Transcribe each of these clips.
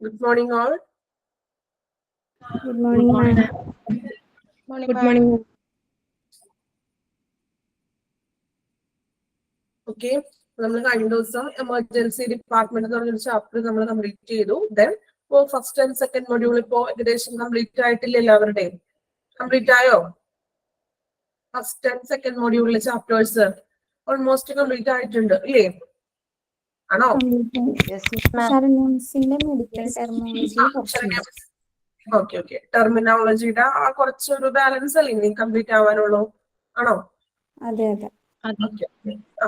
Good morning, all. Good morning, ma'am. Good morning. Okay. നമ്മൾ കഴിഞ്ഞ ദിവസം എമർജൻസി ഡിപ്പാർട്ട്മെന്റ് എന്ന് പറഞ്ഞൊരു ചാപ്റ്റർ നമ്മൾ കംപ്ലീറ്റ് ചെയ്തു. ദെൻ ഇപ്പോ ഫസ്റ്റ് ആൻഡ് സെക്കൻഡ് മൊഡ്യൂൾ ഇപ്പോ ഏകദേശം കംപ്ലീറ്റ് ആയിട്ടില്ല എല്ലാവരുടെയും. കംപ്ലീറ്റ് ആയോ? ഫസ്റ്റ് ആൻഡ് സെക്കൻഡ് മൊഡ്യൂളിലെ ചാപ്റ്റേഴ്സ് ഓൾമോസ്റ്റ് കംപ്ലീറ്റ് ആയിട്ടുണ്ട് ഇല്ലേ? ആണോ? Okay okay. ടെർമിനോളജിയുടെ ആ കുറച്ചൊരു ബാലൻസ് അല്ലേ ഇനി കംപ്ലീറ്റ് ആവാനുള്ളൂ, ആണോ? അതെ അതെ.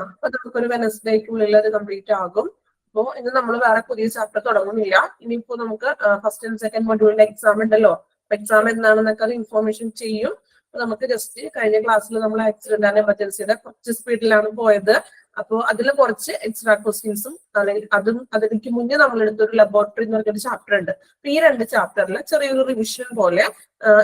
അപ്പൊ നമുക്കൊരു വെനസ്ഡേക്കുള്ളിൽ അത് കംപ്ലീറ്റ് ആകും. അപ്പോ ഇന്ന് നമ്മൾ വേറെ പുതിയ ചാപ്റ്റർ തുടങ്ങുന്നില്ല. ഇനിയിപ്പോ നമുക്ക് ഫസ്റ്റ് ആൻഡ് സെക്കൻഡ് മൊഡ്യൂളിന്റെ എക്സാം ഉണ്ടല്ലോ. എക്സാം എന്താണെന്നൊക്കെ അത് ഇൻഫോർമേഷൻ ചെയ്യും. നമുക്ക് ജസ്റ്റ് കഴിഞ്ഞ ക്ലാസ്സിൽ നമ്മൾ ആക്സിഡന്റ് ആൻഡ് എമർജൻസിയുടെ കുറച്ച് സ്പീഡിലാണ് പോയത്. അപ്പോൾ അതിൽ കുറച്ച് എക്സ്ട്രാ ക്വസ്റ്റ്യൻസും അല്ലെങ്കിൽ അതിലേക്ക് മുന്നേ നമ്മൾ എടുത്തൊരു ലബോറട്ടറി എന്ന് പറഞ്ഞൊരു ചാപ്റ്റർ ഉണ്ട്. അപ്പൊ ഈ രണ്ട് ചാപ്റ്ററിൽ ചെറിയൊരു റിവിഷൻ പോലെ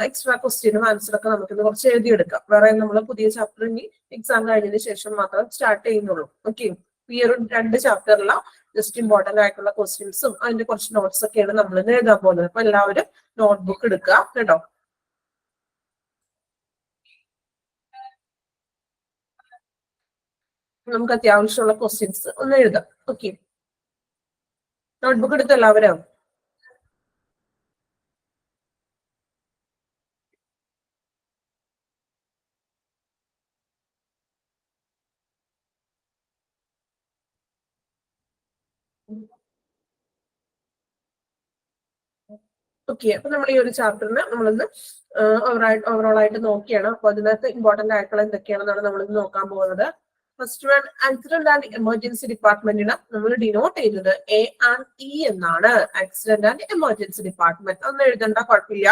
എക്സ്ട്രാ ക്വസ്റ്റ്യനും ആൻസറൊക്കെ നമുക്കിന്ന് കുറച്ച് എഴുതിയെടുക്കാം. വേറെ നമ്മൾ പുതിയ ചാപ്റ്റർ ഇനി എക്സാം കഴിഞ്ഞതിന് ശേഷം മാത്രം സ്റ്റാർട്ട് ചെയ്യുന്നുള്ളൂ. ഓക്കെ. ഈ ഒരു രണ്ട് ചാപ്റ്ററില ജസ്റ്റ് ഇമ്പോർട്ടന്റ് ആയിട്ടുള്ള ക്വസ്റ്റ്യൻസും അതിന്റെ കുറച്ച് നോട്ട്സ് ഒക്കെയാണ് നമ്മൾ ഇന്ന് എഴുതാൻ പോകുന്നത്. അപ്പൊ എല്ലാവരും നോട്ട്ബുക്ക് എടുക്കുക കേട്ടോ. നമുക്ക് അത്യാവശ്യമുള്ള ക്വസ്റ്റ്യൻസ് ഒന്ന് എഴുതാം. ഓക്കെ. നോട്ട്ബുക്ക് എടുത്ത് എല്ലാവരും. ഓക്കെ. അപ്പൊ നമ്മൾ ഈ ഒരു ചാപ്റ്ററിന് നമ്മളിന്ന് ഓവറോൾ ആയിട്ട് നോക്കിയാണ്. അപ്പൊ അതിനകത്ത് ഇമ്പോർട്ടന്റ് ആയിട്ടുള്ള എന്തൊക്കെയാണെന്നാണ് നമ്മളിന്ന് നോക്കാൻ പോകുന്നത്. First one, accident and emergency ഡിപ്പാർട്ട്മെന്റിന് നമ്മൾ ഡിനോട്ട് ചെയ്യുന്നത് A&E എന്നാണ്. ആക്സിഡന്റ് ആൻഡ് എമർജൻസി ഡിപ്പാർട്ട്മെന്റ് ഒന്ന് എഴുതേണ്ട, കുഴപ്പമില്ല.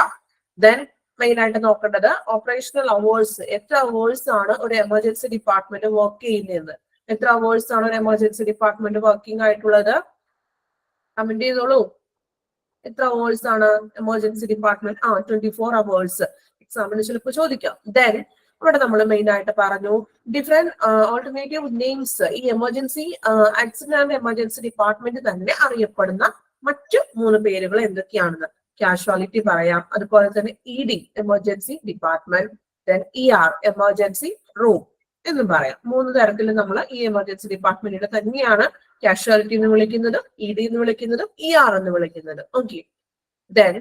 ദെൻ മെയിൻ ആയിട്ട് നോക്കേണ്ടത് ഓപ്പറേഷണൽ അവേഴ്സ്. എത്ര അവേഴ്സ് ആണ് ഒരു എമർജൻസി ഡിപ്പാർട്ട്മെന്റ് വർക്ക് ചെയ്യുന്നത്? എത്ര അവേഴ്സ് ആണ് ഒരു എമർജൻസി ഡിപ്പാർട്ട്മെന്റ് വർക്കിംഗ് ആയിട്ടുള്ളത്? കമന്റ് ചെയ്തോളൂ. എത്ര അവേഴ്സ് ആണ് എമർജൻസി ഡിപ്പാർട്ട്മെന്റ്? 24 അവേഴ്സ്. എക്സാമിന് ചിലപ്പോൾ ചോദിക്കാം. ദെൻ ഇവിടെ നമ്മൾ മെയിൻ ആയിട്ട് പറഞ്ഞു ഡിഫറെന്റ് ഓൾട്ടർനേറ്റീവ് നെയിംസ്. ഈ emergency accident and emergency department തന്നെ അറിയപ്പെടുന്ന മറ്റു 3 പേരുകൾ എന്തൊക്കെയാണെന്ന്. കാഷ്വാലിറ്റി പറയാം, അതുപോലെ തന്നെ ED emergency department, then ER emergency room എന്നും പറയാം. 3 തരത്തിൽ നമ്മൾ ഈ എമർജൻസി ഡിപ്പാർട്ട്മെന്റിനെ തന്നെയാണ് കാഷ്വാലിറ്റി എന്ന് വിളിക്കുന്നത്, ED എന്ന് വിളിക്കുന്നത്, ER എന്ന് വിളിക്കുന്നത്. ഓക്കെ. ദെൻ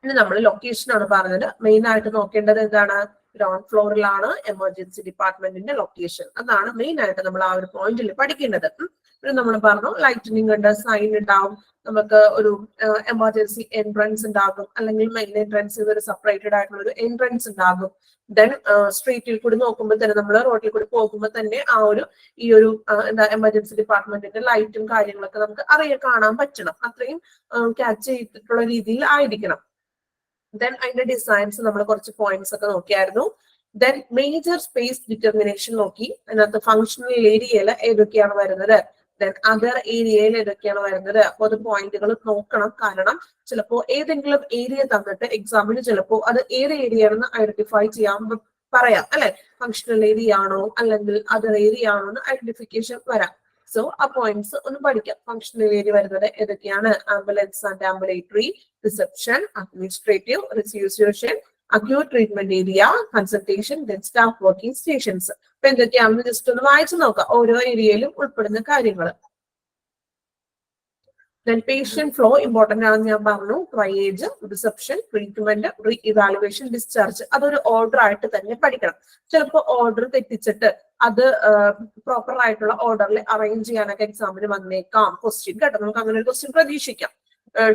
ഇനി നമ്മൾ ലൊക്കേഷൻ ആണ് പറഞ്ഞത്. മെയിൻ ആയിട്ട് നോക്കേണ്ടത് എന്താണ്? ഗ്രൗണ്ട് ഫ്ലോറിലാണ് എമർജൻസി ഡിപ്പാർട്ട്മെന്റിന്റെ ലൊക്കേഷൻ. അതാണ് മെയിൻ ആയിട്ട് നമ്മൾ ആ ഒരു പോയിന്റിൽ പഠിക്കേണ്ടത്. പിന്നെ നമ്മൾ പറഞ്ഞു ലൈറ്റനിങ് ഉണ്ട്, സൈൻ ഉണ്ടാവും, നമുക്ക് ഒരു എമർജൻസി എൻട്രൻസ് ഉണ്ടാകും, അല്ലെങ്കിൽ മെയിൻ എൻട്രൻസ് ഒരു സെപ്പറേറ്റഡ് ആയിട്ടുള്ള ഒരു എൻട്രൻസ് ഉണ്ടാകും. ദെൻ സ്ട്രീറ്റിൽ കൂടി നോക്കുമ്പോൾ തന്നെ നമ്മൾ റോഡിൽ കൂടി പോകുമ്പോൾ തന്നെ ഈ ഒരു എമർജൻസി ഡിപ്പാർട്ട്മെന്റിന്റെ ലൈറ്റും കാര്യങ്ങളൊക്കെ നമുക്ക് കാണാൻ പറ്റണം. അത്രയും ക്യാച്ച് ചെയ്തിട്ടുള്ള രീതിയിൽ ആയിരിക്കണം. ദെൻ അതിന്റെ ഡിസൈൻസ് നമ്മൾ കുറച്ച് പോയിന്റ്സ് ഒക്കെ നോക്കിയായിരുന്നു. ദെൻ മേജർ സ്പേസ് ഡിറ്റർമിനേഷൻ നോക്കി. അതിനകത്ത് ഫങ്ഷണൽ ഏരിയയിൽ ഏതൊക്കെയാണ് വരുന്നത്, ദെൻ അതർ ഏരിയയിൽ ഏതൊക്കെയാണ് വരുന്നത്. അപ്പൊ അത് പോയിന്റുകൾ നോക്കണം. കാരണം ചിലപ്പോ ഏതെങ്കിലും ഏരിയ തന്നിട്ട് എക്സാമിന് ചിലപ്പോ അത് ഏത് ഏരിയ ആണെന്ന് ഐഡന്റിഫൈ ചെയ്യാൻ പറയാം അല്ലെ. ഫങ്ഷണൽ ഏരിയ ആണോ അല്ലെങ്കിൽ അതർ ഏരിയ ആണോ എന്ന് ഐഡന്റിഫിക്കേഷൻ വരാം. സോ ആ പോയിന്റ്സ് ഒന്ന് പഠിക്കാം. ഫങ്ഷണൽ ഏരിയ വരുന്നത് ഏതൊക്കെയാണ്? Ambulance and ambulatory, reception, administrative, reception, acute treatment area, consultation, then staff working stations. അപ്പൊ എന്തൊക്കെയാണെന്ന് ജസ്റ്റ് ഒന്ന് വായിച്ചു നോക്കാം ഓരോ ഏരിയയിലും ഉൾപ്പെടുന്ന കാര്യങ്ങൾ. ദെൻ പേഷ്യന്റ് ഫ്ലോ ഇമ്പോർട്ടന്റ് ആണെന്ന് ഞാൻ പറഞ്ഞു. Triage, reception, treatment, re evaluation, discharge. അതൊരു ഓർഡർ ആയിട്ട് തന്നെ പഠിക്കണം. ചിലപ്പോൾ ഓർഡർ തെറ്റിച്ചിട്ട് അത് പ്രോപ്പർ ആയിട്ടുള്ള ഓർഡറിൽ അറേഞ്ച് ചെയ്യാനൊക്കെ എക്സാമിന് വന്നേക്കാം ക്വസ്റ്റ്യൻ കേട്ടോ. നമുക്ക് അങ്ങനെ ഒരു ക്വസ്റ്റ്യൻ പ്രതീക്ഷിക്കാം.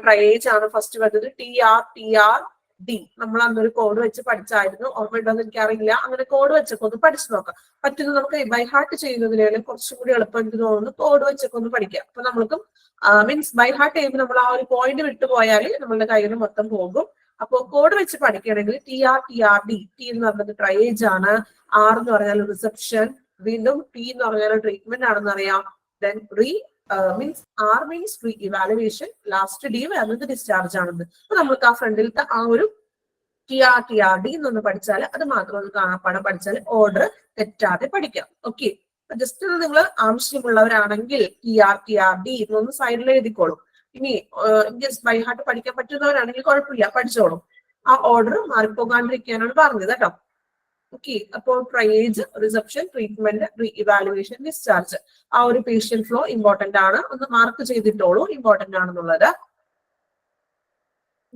ട്രയേജ് ആണ് ഫസ്റ്റ് വരുന്നത്. TRD നമ്മൾ അന്നൊരു കോഡ് വെച്ച് പഠിച്ചായിരുന്നു. ഓർമ്മയുണ്ടോന്ന് എനിക്കറിയില്ല. അങ്ങനെ കോഡ് വെച്ചൊക്കെ ഒന്ന് പഠിച്ചു നോക്കാം. പറ്റുന്നത് നമുക്ക് ബൈ ഹാർട്ട് ചെയ്യുന്നതിനേലും കുറച്ചും കൂടി എളുപ്പം എനിക്ക് തോന്നുന്നു കോഡ് വെച്ചൊക്കെ ഒന്ന് പഠിക്കാം. അപ്പൊ നമ്മൾക്കും മീൻസ് ബൈ ഹാർട്ട് ചെയ്യുമ്പോൾ നമ്മൾ ആ ഒരു പോയിന്റ് വിട്ടുപോയാൽ നമ്മളുടെ കയ്യിൽ മൊത്തം പോകും. അപ്പോൾ കോഡ് വെച്ച് പഠിക്കുകയാണെങ്കിൽ TRD. ടി എന്ന് പറഞ്ഞത് ട്രയേജ് ആണ്. R എന്ന് പറഞ്ഞാൽ റിസപ്ഷൻ, വീണ്ടും T എന്ന് പറഞ്ഞാൽ ട്രീറ്റ്മെന്റ് ആണെന്ന് അറിയാം. Then means R means re evaluation, last D വരുന്നത് ഡിസ്ചാർജ് ആണെന്ന്. അപ്പൊ നമ്മൾക്ക് ആ ഫ്രണ്ടിലത്തെ ആ ഒരു TRD എന്നൊന്ന് പഠിച്ചാൽ അത് മാത്രം ഒന്ന് കാണാപ്പാടം പഠിച്ചാൽ ഓർഡർ തെറ്റാതെ പഠിക്കാം. ഓക്കെ. ജസ്റ്റ് നിങ്ങൾ ആവശ്യമുള്ളവരാണെങ്കിൽ TR എന്നൊന്ന് സൈഡിൽ എഴുതിക്കോളും. ഇനി ജസ്റ്റ് ബൈ ഹാർട്ട് പഠിക്കാൻ പറ്റുന്നവരാണെങ്കിൽ കുഴപ്പമില്ല, പഠിച്ചോളും. ആ ഓർഡർ മാറിപ്പോകാണ്ടിരിക്കാനാണ് പറഞ്ഞത് കേട്ടോ. ഓക്കെ, അപ്പോൾ triage, reception, treatment, re evaluation, discharge, ആ ഒരു പേഷ്യന്റ് ഫ്ലോ ഇമ്പോർട്ടന്റ് ആണ്. ഒന്ന് മാർക്ക് ചെയ്തിട്ടോളൂ, ഇമ്പോർട്ടന്റ് ആണെന്നുള്ളത്.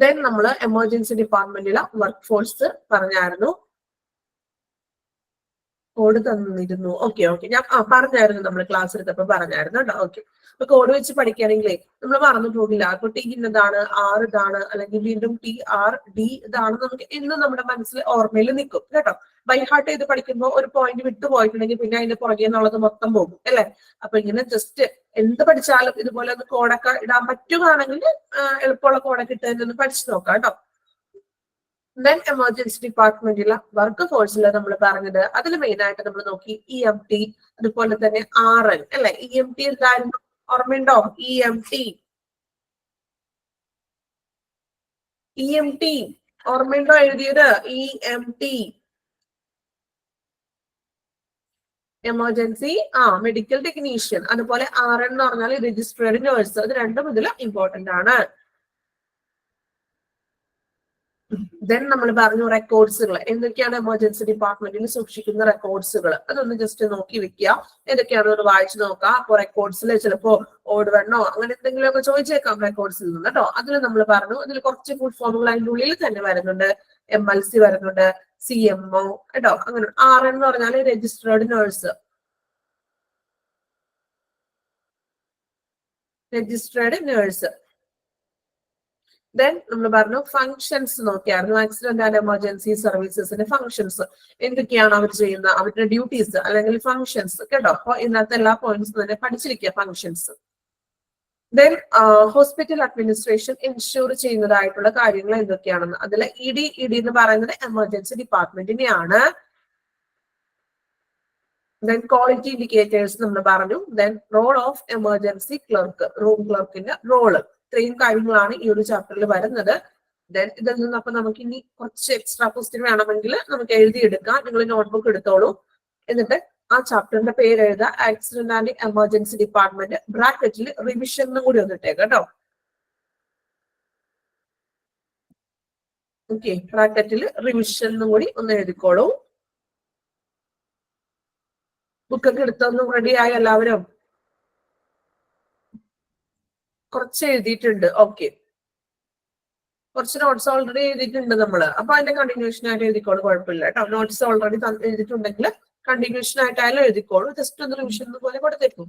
ദെൻ നമ്മൾ എമർജൻസി ഡിപ്പാർട്ട്മെന്റിലെ വർക്ക് ഫോഴ്സ് പറഞ്ഞായിരുന്നു, കോഡ് തന്നിരുന്നു. ഓക്കെ ഞാൻ പറഞ്ഞായിരുന്നു, നമ്മൾ ക്ലാസ് എടുത്തപ്പോ പറഞ്ഞായിരുന്നു കേട്ടോ. ഓക്കെ, അപ്പൊ കോഡ് വെച്ച് പഠിക്കുകയാണെങ്കിലേ നമ്മൾ മറന്നു പോകില്ല. അപ്പൊ ടി ഇന്നതാണ്, ആർ ഇതാണ്, അല്ലെങ്കിൽ വീണ്ടും TRD ഇതാണ്, നമുക്ക് എന്നും നമ്മുടെ മനസ്സിൽ ഓർമ്മയിൽ നിൽക്കും കേട്ടോ. ബൈ ഹാർട്ട് ചെയ്ത് പഠിക്കുമ്പോൾ ഒരു പോയിന്റ് വിട്ടു പോയിട്ടുണ്ടെങ്കിൽ പിന്നെ അതിന്റെ പുറകെ എന്നുള്ളത് മൊത്തം പോകും അല്ലെ. അപ്പൊ ഇങ്ങനെ ജസ്റ്റ് എന്ത് പഠിച്ചാലും ഇതുപോലെ ഒന്ന് കോഡൊക്കെ ഇടാൻ പറ്റുകയാണെങ്കിൽ എളുപ്പമുള്ള കോഡൊക്കെ ഇട്ടതിനൊന്ന് പഠിച്ചു നോക്കാം കേട്ടോ. ദെൻ എമർജൻസി ഡിപ്പാർട്ട്മെന്റിലെ വർക്ക് ഫോഴ്സിൽ നമ്മൾ പറഞ്ഞത്, അതിൽ മെയിൻ ആയിട്ട് നമ്മൾ നോക്കി EMT, അതുപോലെ തന്നെ RN അല്ലെ. EMT എന്തായിരുന്നു ഓർമ്മയുണ്ടോ? EMT ഓർമ്മയുണ്ടോ എഴുതിയത്? EMT emergency medical technician. അതുപോലെ RN എന്ന് പറഞ്ഞാൽ രജിസ്ട്രേഡ് നേഴ്സ്. അത് രണ്ടും ഇതിൽ ഇമ്പോർട്ടന്റ് ആണ്. ദെൻ നമ്മൾ പറഞ്ഞു റെക്കോർഡ്സുകൾ എന്തൊക്കെയാണ് എമർജൻസി ഡിപ്പാർട്ട്മെന്റിൽ സൂക്ഷിക്കുന്ന റെക്കോർഡ്സുകൾ. അതൊന്ന് ജസ്റ്റ് നോക്കി വെക്കുക, ഏതൊക്കെയാണോ ഒന്ന് വായിച്ചു നോക്കാം. അപ്പൊ റെക്കോർഡ്സിൽ ചിലപ്പോ ഓഡ് വണ്ണോ അങ്ങനെ എന്തെങ്കിലുമൊക്കെ ചോദിച്ചേക്കാം റെക്കോർഡ്സിൽ നിന്ന് കേട്ടോ. അതിൽ നമ്മൾ പറഞ്ഞു, അതിൽ കുറച്ച് ഫുൾ ഫോമുകൾ അതിൻ്റെ ഉള്ളിൽ തന്നെ വരുന്നുണ്ട്. MLC വരുന്നുണ്ട്, CMO കേട്ടോ. അങ്ങനെ RN എന്ന് പറഞ്ഞാൽ രജിസ്ട്രേഡ് നേഴ്സ്, ദെൻ നമ്മൾ പറഞ്ഞു ഫങ്ഷൻസ് നോക്കിയായിരുന്നു. ആക്സിഡന്റ് ആൻഡ് എമർജൻസി സർവീസസിന്റെ ഫങ്ഷൻസ് എന്തൊക്കെയാണ് അവർ ചെയ്യുന്ന, അവരുടെ ഡ്യൂട്ടീസ് അല്ലെങ്കിൽ ഫങ്ഷൻസ് കേട്ടോ. അപ്പൊ ഇന്നത്തെ എല്ലാ പോയിന്റ്സും തന്നെ പഠിച്ചിരിക്കുക functions. Then hospital administration ensure ചെയ്യുന്നതായിട്ടുള്ള കാര്യങ്ങൾ എന്തൊക്കെയാണെന്ന്. അതിൽ ED എന്ന് പറയുന്നത് എമർജൻസി ഡിപ്പാർട്ട്മെന്റിനെയാണ്. ദെൻ ക്വാളിറ്റി ഇൻഡിക്കേറ്റേഴ്സ് നമ്മൾ പറഞ്ഞു. Then role of emergency clerk, room ക്ലർക്കിന്റെ റോള്. ഇത്രയും കാര്യങ്ങളാണ് ഈ ഒരു ചാപ്റ്ററിൽ വരുന്നത്. ദെൻ ഇതിൽ നിന്ന് അപ്പൊ നമുക്ക് ഇനി കുറച്ച് എക്സ്ട്രാ ക്വസ്റ്റ്യൻ വേണമെങ്കിൽ നമുക്ക് എഴുതിയെടുക്കാം. നിങ്ങൾ നോട്ട്ബുക്ക് എടുത്തോളൂ, എന്നിട്ട് ആ ചാപ്റ്ററിന്റെ പേര് എഴുതുക. ആക്സിഡന്റ് ആൻഡ് എമർജൻസി ഡിപ്പാർട്ട്മെന്റ്, ബ്രാക്കറ്റിൽ റിവിഷൻ എന്നും കൂടി വന്നിട്ടേക്ക് കേട്ടോ. ഓക്കെ, ബ്രാക്കറ്റിൽ റിവിഷൻ എന്നും കൂടി ഒന്ന് എഴുതിക്കോളൂ. ബുക്കൊക്കെ എടുത്തൊന്നും റെഡി ആയി എല്ലാവരും? കുറച്ച് എഴുതിയിട്ടുണ്ട്. ഓക്കെ, കുറച്ച് നോട്ട്സ് ഓൾറെഡി എഴുതിയിട്ടുണ്ട് നമ്മള്. അപ്പൊ അതിന്റെ കണ്ടിന്യൂഷൻ ആയിട്ട് എഴുതിക്കോളൂ, കുഴപ്പമില്ല കേട്ടോ. നോട്ട്സ് ഓൾറെഡി എഴുതിയിട്ടുണ്ടെങ്കിൽ കണ്ടിന്യൂഷൻ ആയിട്ടായാലും എഴുതിക്കോളൂ. ജസ്റ്റ് ഒന്ന് റിവിഷൻ പോലെ കൊടുത്തേക്കും.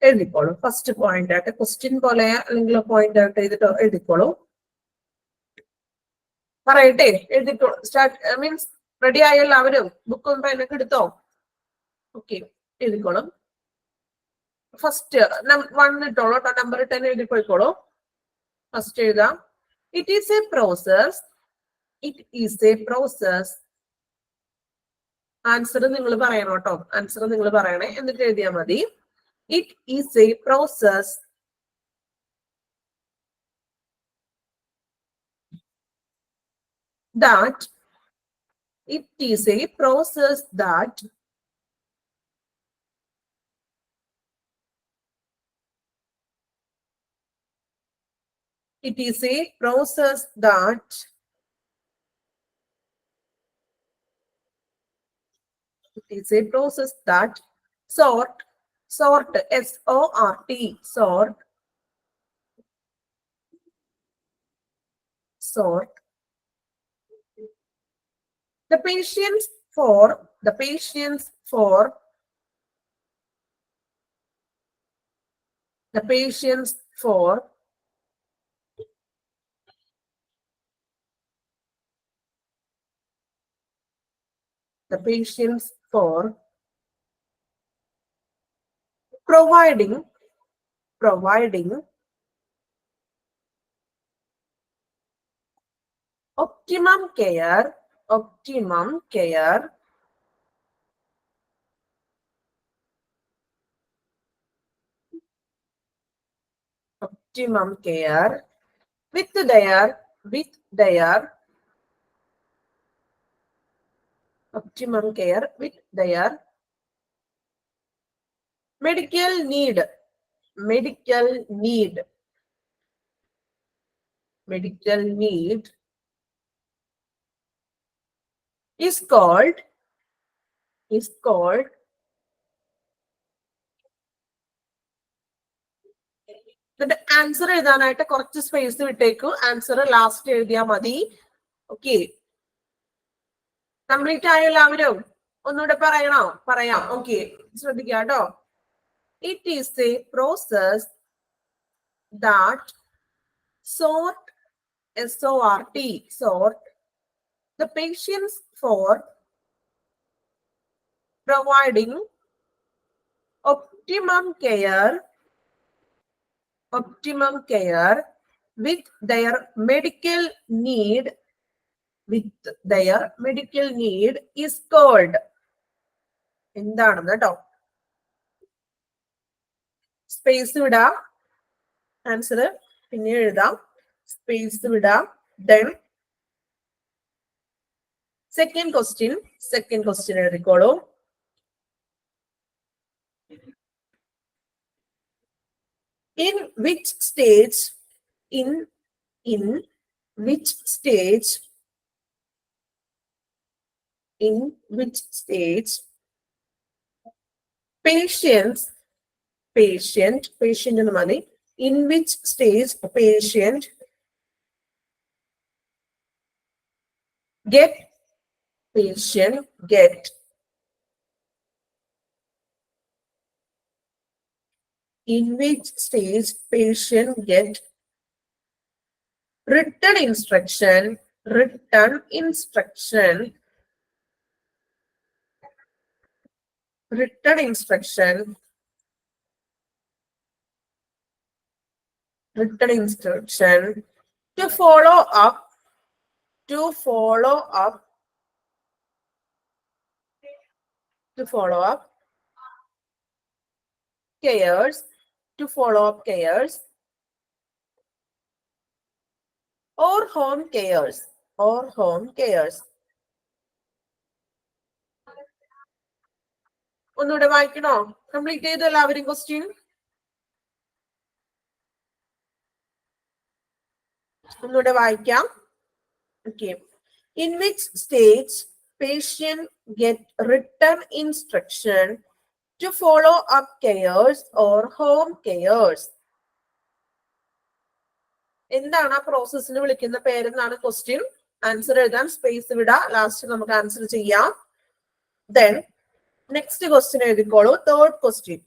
എഴുതിക്കോളൂ. ഫസ്റ്റ് പോയിന്റ് ആയിട്ട് ക്വസ്റ്റ്യൻ പോലെ അല്ലെങ്കിൽ പോയിന്റ് ആയിട്ട് എഴുതിട്ടോ എഴുതിക്കോളൂ. പറയട്ടെ, എഴുതിക്കോളൂ. സ്റ്റാർട്ട് മീൻസ് റെഡി ആയ എല്ലാവരും ബുക്കും പെനൊക്കെ എടുത്തോ? ഓക്കെ, എഴുതിക്കോളും. ഫസ്റ്റ് 1 ഇട്ടോളൂ കേട്ടോ, നമ്പർ 10 എഴുതി പോയിക്കോളൂ. ഫസ്റ്റ് എഴുതാം. It is A process. Answer നിങ്ങൾ പറയണം കേട്ടോ, ആൻസർ നിങ്ങൾ പറയണേ, എന്നിട്ട് എഴുതിയാൽ മതി. It is A process that it is a process that sort S-O-R-T sort the patients for providing Optimum care, optimum care. Optimum care with their optimum care with their medical need, medical need, medical need is called എന്നിട്ട് answer എഴുതാനായിട്ട് കുറച്ച് space വിട്ടേക്കു. Answer last എഴുതിയാൽ മതി. Okay, complete ആയോ എല്ലാവരും? ഒന്നുകൂടെ പറയണോ? പറയാം. ഓക്കെ, ശ്രദ്ധിക്കുക കേട്ടോ. It is A process that sort SORT sort the patients for providing optimum care with their medical need is called. എന്താണെന്ന് കേട്ടോ. സ്പേസ് വിടാം, ആൻസർ പിന്നെ എഴുതാം. സ്പേസ് വിടാം. Then second question എഴുതിക്കോളൂ. In which stage patient എന്ന് മതി. In which stage patient get in which stage patient get written instruction to follow up cares or home cares ഒന്നുകൂടെ വായിക്കണോ? Complete ചെയ്തു എല്ലാവരും ക്വസ്റ്റ്യൻ? ഒന്നുകൂടെ വായിക്കാം. Okay. In which stage patient get written instruction to follow up cares or home cares? എന്താണ് ആ പ്രോസസ്സിന് വിളിക്കുന്ന പേരെന്നാണ് ക്വസ്റ്റ്യൻ. ആൻസർ എഴുതാൻ സ്പേസ് വിടാ. ലാസ്റ്റ് നമുക്ക് ആൻസർ ചെയ്യാം. Then നെക്സ്റ്റ് ക്വസ്റ്റ്യൻ എഴുതിക്കോളൂ. Third question.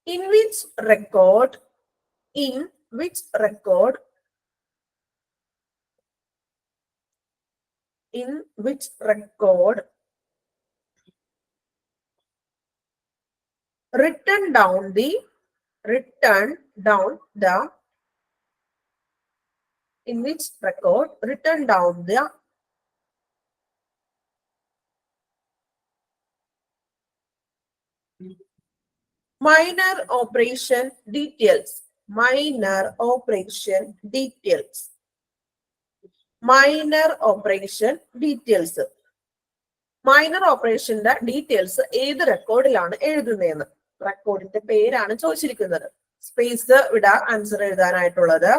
In which record written down the minor operation details. Minor operation details ഏത് റെക്കോർഡിലാണ് എഴുതുന്നതെന്ന്. റെക്കോർഡിന്റെ പേരാണ് ചോദിച്ചിരിക്കുന്നത്. സ്പേസ് വിടാ ആൻസർ എഴുതാനായിട്ടുള്ളത്.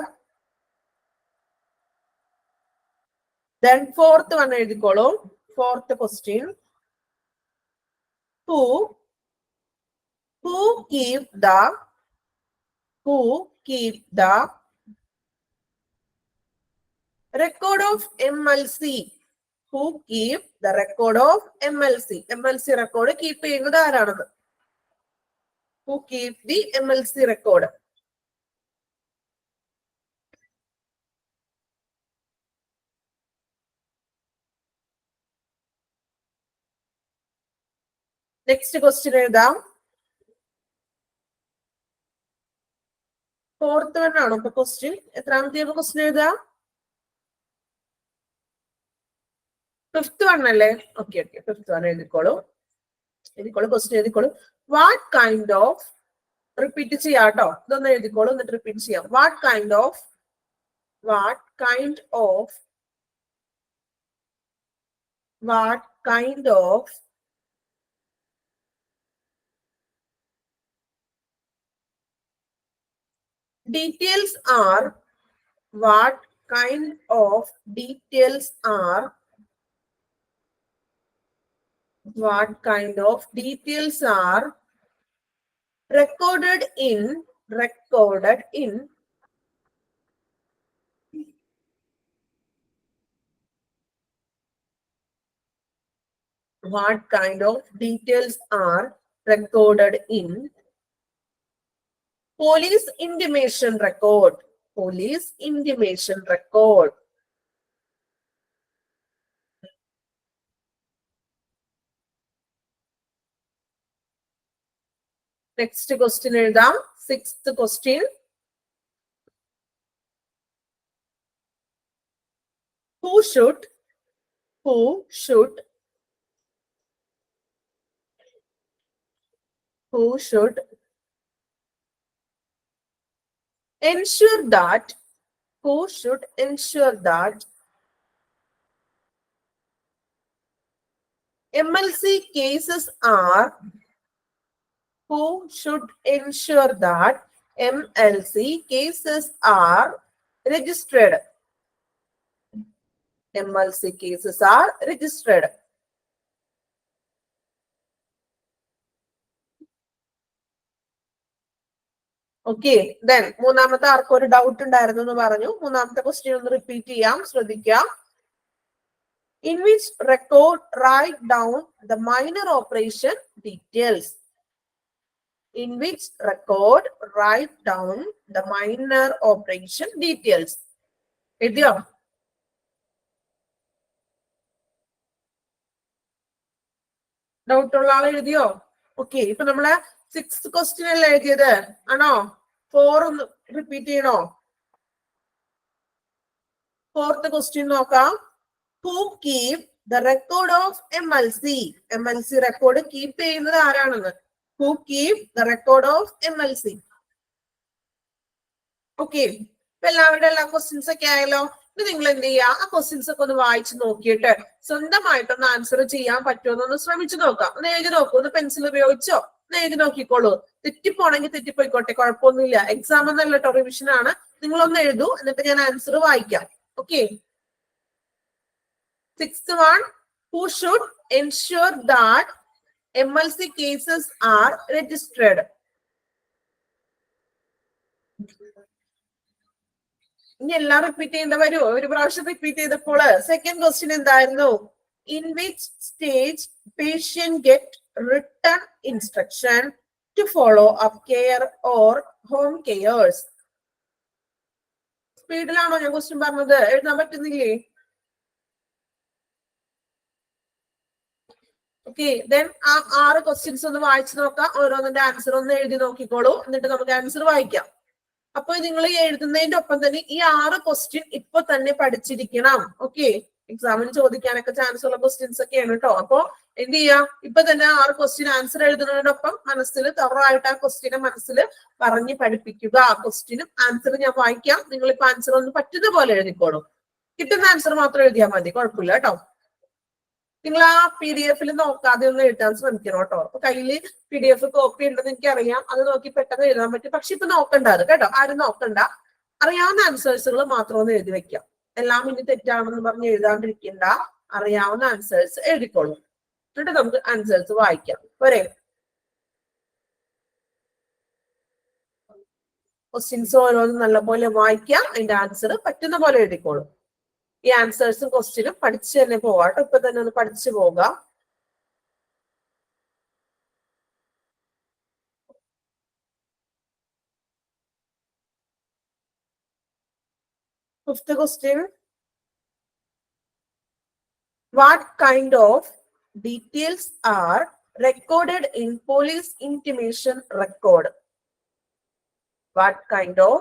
Then fourth one എഴുതിക്കോളൂ. Fourth question. Who keep the record of MLC? Who keep the record of MLC? MLC record keep ചെയ്യുന്നത് ആരാണത്? Who keep the MLC record? Next question എഴുതാം. Fourth one ആണോ ഇപ്പൊ question? എത്രാമത്തെ question എഴുതാ? Fifth one അല്ലേ? Okay okay, fifth one എഴുതിക്കോളൂ. Question എഴുതിക്കോളൂ. വാട്ട് കൈൻഡ് ഓഫ്, റിപ്പീറ്റ് ചെയ്യാം കേട്ടോ, ഇതൊന്ന് എഴുതിക്കോളൂ എന്നിട്ട് റിപ്പീറ്റ് ചെയ്യാം. What kind of details are recorded in police intimation record. Next question എഴുതാം. Sixth question. Who should ensure that MLC cases are registered. Okay, then മൂന്നാമത്തെ ആർക്കും ഒരു ഡൗട്ട് ഉണ്ടായിരുന്നു എന്ന് പറഞ്ഞു. മൂന്നാമത്തെ ക്വസ്റ്റ്യൻ ഒന്ന് റിപ്പീറ്റ് ചെയ്യാം, ശ്രദ്ധിക്കാം. In which record write down the minor operation details? എഴുതിയോ? ഡൗട്ട് ഉള്ള ആൾ എഴുതിയോ? ഓക്കെ, ഇപ്പൊ നമ്മള് സിക്സ്ത് ക്വസ്റ്റ്യൻ അല്ലേ എഴുതിയത്? ആണോ? 4 ഒന്ന് റിപ്പീറ്റ് ചെയ്യണോ? ഫോർത്ത് ക്വസ്റ്റ്യൻ നോക്കാം. Who keep the record of MLC? MLC record keep ചെയ്യുന്നത് ആരാണെന്ന്. Who keep the record of MLC? Okay, ഇപ്പൊ എല്ലാവരുടെ എല്ലാ ക്വസ്റ്റ്യൻസ് ഒക്കെ ആയല്ലോ. ഇത് നിങ്ങൾ എന്ത് ചെയ്യാ, ആ ക്വസ്റ്റ്യൻസ് ഒക്കെ ഒന്ന് വായിച്ചു നോക്കിയിട്ട് സ്വന്തമായിട്ടൊന്ന് ആൻസർ ചെയ്യാൻ പറ്റുമോന്നൊന്ന് ശ്രമിച്ചു നോക്കാം. ഒന്ന് എഴുതി നോക്കൂ, ഒന്ന് പെൻസിൽ ഉപയോഗിച്ചോ ഒന്ന് എഴുതി നോക്കിക്കോളൂ. തെറ്റിപ്പോണെങ്കിൽ തെറ്റിപ്പോയിക്കോട്ടെ, കുഴപ്പമൊന്നുമില്ല. എക്സാം എന്നല്ല കേട്ടോ, റിവിഷൻ ആണ്. നിങ്ങളൊന്ന് എഴുതൂ, എന്നിട്ട് ഞാൻ ആൻസർ വായിക്കാം. Okay, sixth one, who should ensure that MLC cases are registered? ഇനി എല്ലാം റിപ്പീറ്റ് ചെയ്യേണ്ട വരുമോ? ഒരു പ്രാവശ്യം റിപ്പീറ്റ് ചെയ്തപ്പോൾ സെക്കൻഡ് ക്വസ്റ്റ്യൻ എന്തായിരുന്നു? In which stage patient get written instruction to follow up care or home cares? സ്പീഡിലാണോ ഞാൻ ക്വസ്റ്റ്യൻ പറഞ്ഞത്? എഴുതാൻ പറ്റുന്നില്ലേ? ഓക്കെ, ദെൻ ആ 6 ക്വസ്റ്റ്യൻസ് ഒന്ന് വായിച്ചു നോക്കാം. ഓരോന്നിന്റെ ആൻസർ ഒന്ന് എഴുതി നോക്കിക്കോളൂ, എന്നിട്ട് നമുക്ക് ആൻസർ വായിക്കാം. അപ്പൊ നിങ്ങൾ ഈ എഴുതുന്നതിന്റെ ഒപ്പം തന്നെ ഈ 6 ക്വസ്റ്റ്യൻ ഇപ്പൊ തന്നെ പഠിച്ചിരിക്കണം. ഓക്കെ, എക്സാമിന് ചോദിക്കാനൊക്കെ ചാൻസ് ഉള്ള ക്വസ്റ്റ്യൻസ് ഒക്കെയാണ് കേട്ടോ. അപ്പൊ എന്ത് ചെയ്യാ, ഇപ്പൊ തന്നെ 6 ക്വസ്റ്റ്യൻ ആൻസർ എഴുതുന്നതിനോടൊപ്പം മനസ്സിൽ തറവായിട്ട് ആ ക്വസ്റ്റ്യനെ മനസ്സിൽ പറഞ്ഞ് പഠിപ്പിക്കുക. ആ ക്വസ്റ്റ്യനും ആൻസർ ഞാൻ വായിക്കാം, നിങ്ങൾ ഇപ്പൊ ആൻസർ ഒന്ന് പറ്റുന്ന പോലെ എഴുതിക്കോളൂ. കിട്ടുന്ന ആൻസർ മാത്രം എഴുതിയാൽ മതി, കുഴപ്പമില്ല കേട്ടോ. നിങ്ങൾ ആ PDF നോക്കാതെ ഒന്ന് എഴുതാൻ ശ്രമിക്കണം കേട്ടോ. അപ്പൊ കയ്യില് PDF കോപ്പി ഉണ്ടെന്ന് എനിക്കറിയാം, അത് നോക്കി പെട്ടെന്ന് എഴുതാൻ പറ്റും. പക്ഷെ ഇപ്പൊ നോക്കണ്ട അത് കേട്ടോ, ആരും നോക്കണ്ട. അറിയാവുന്ന ആൻസേഴ്സുകൾ മാത്രം ഒന്ന് എഴുതി വെക്കാം. എല്ലാം ഇനി തെറ്റാണെന്ന് പറഞ്ഞ് എഴുതാണ്ടിരിക്കണ്ട, അറിയാവുന്ന ആൻസേഴ്സ് എഴുതിക്കോളൂ. എന്നിട്ട് നമുക്ക് ആൻസേഴ്സ് വായിക്കാം. പോരെ? ക്വസ്റ്റ്യൻസ് ഓരോന്നും നല്ലപോലെ വായിക്കാം, അതിന്റെ ആൻസർ പറ്റുന്ന പോലെ എഴുതിക്കോളൂ. ഈ ആൻസേഴ്സും ക്വസ്റ്റ്യനും പഠിച്ചു തന്നെ പോവാട്ടോ. ഇപ്പൊ തന്നെ ഒന്ന് പഠിച്ചു പോകാം. Fifth question. What kind of details are recorded in police intimation record? What kind of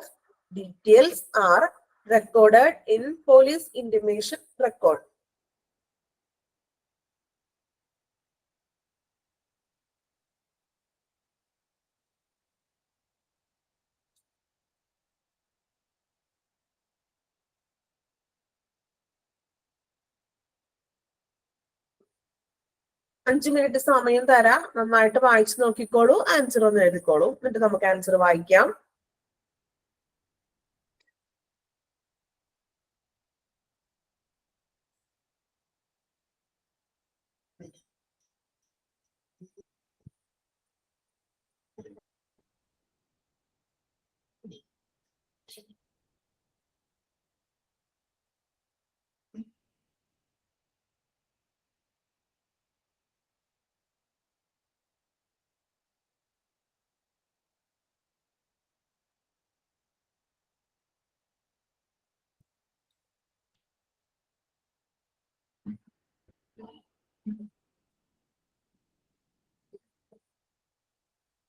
details are recorded in police intimation record? അഞ്ച് മിനിറ്റ് സമയം തരാം. നന്നായിട്ട് വായിച്ചു നോക്കിക്കോളൂ. ആൻസർ ഒന്ന് എഴുതിക്കോളൂ. എന്നിട്ട് നമുക്ക് ആൻസർ വായിക്കാം.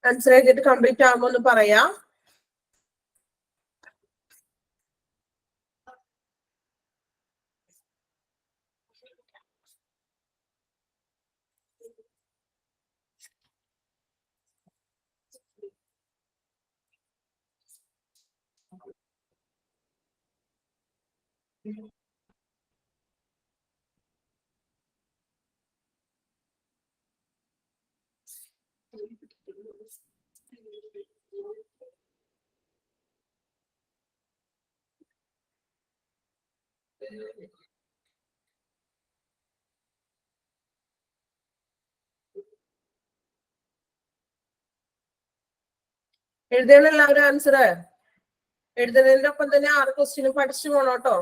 ആൻസർ എഴുതിയിട്ട് കംപ്ലീറ്റ് ആകുമ്പോൾ ഒന്ന് പറയാം. എഴുതണം എല്ലാവരും ആൻസർ. എഴുതുന്നതിന്റെ ഒപ്പം തന്നെ 6 ക്വസ്റ്റ്യനും പഠിച്ചു പോണോട്ടോ.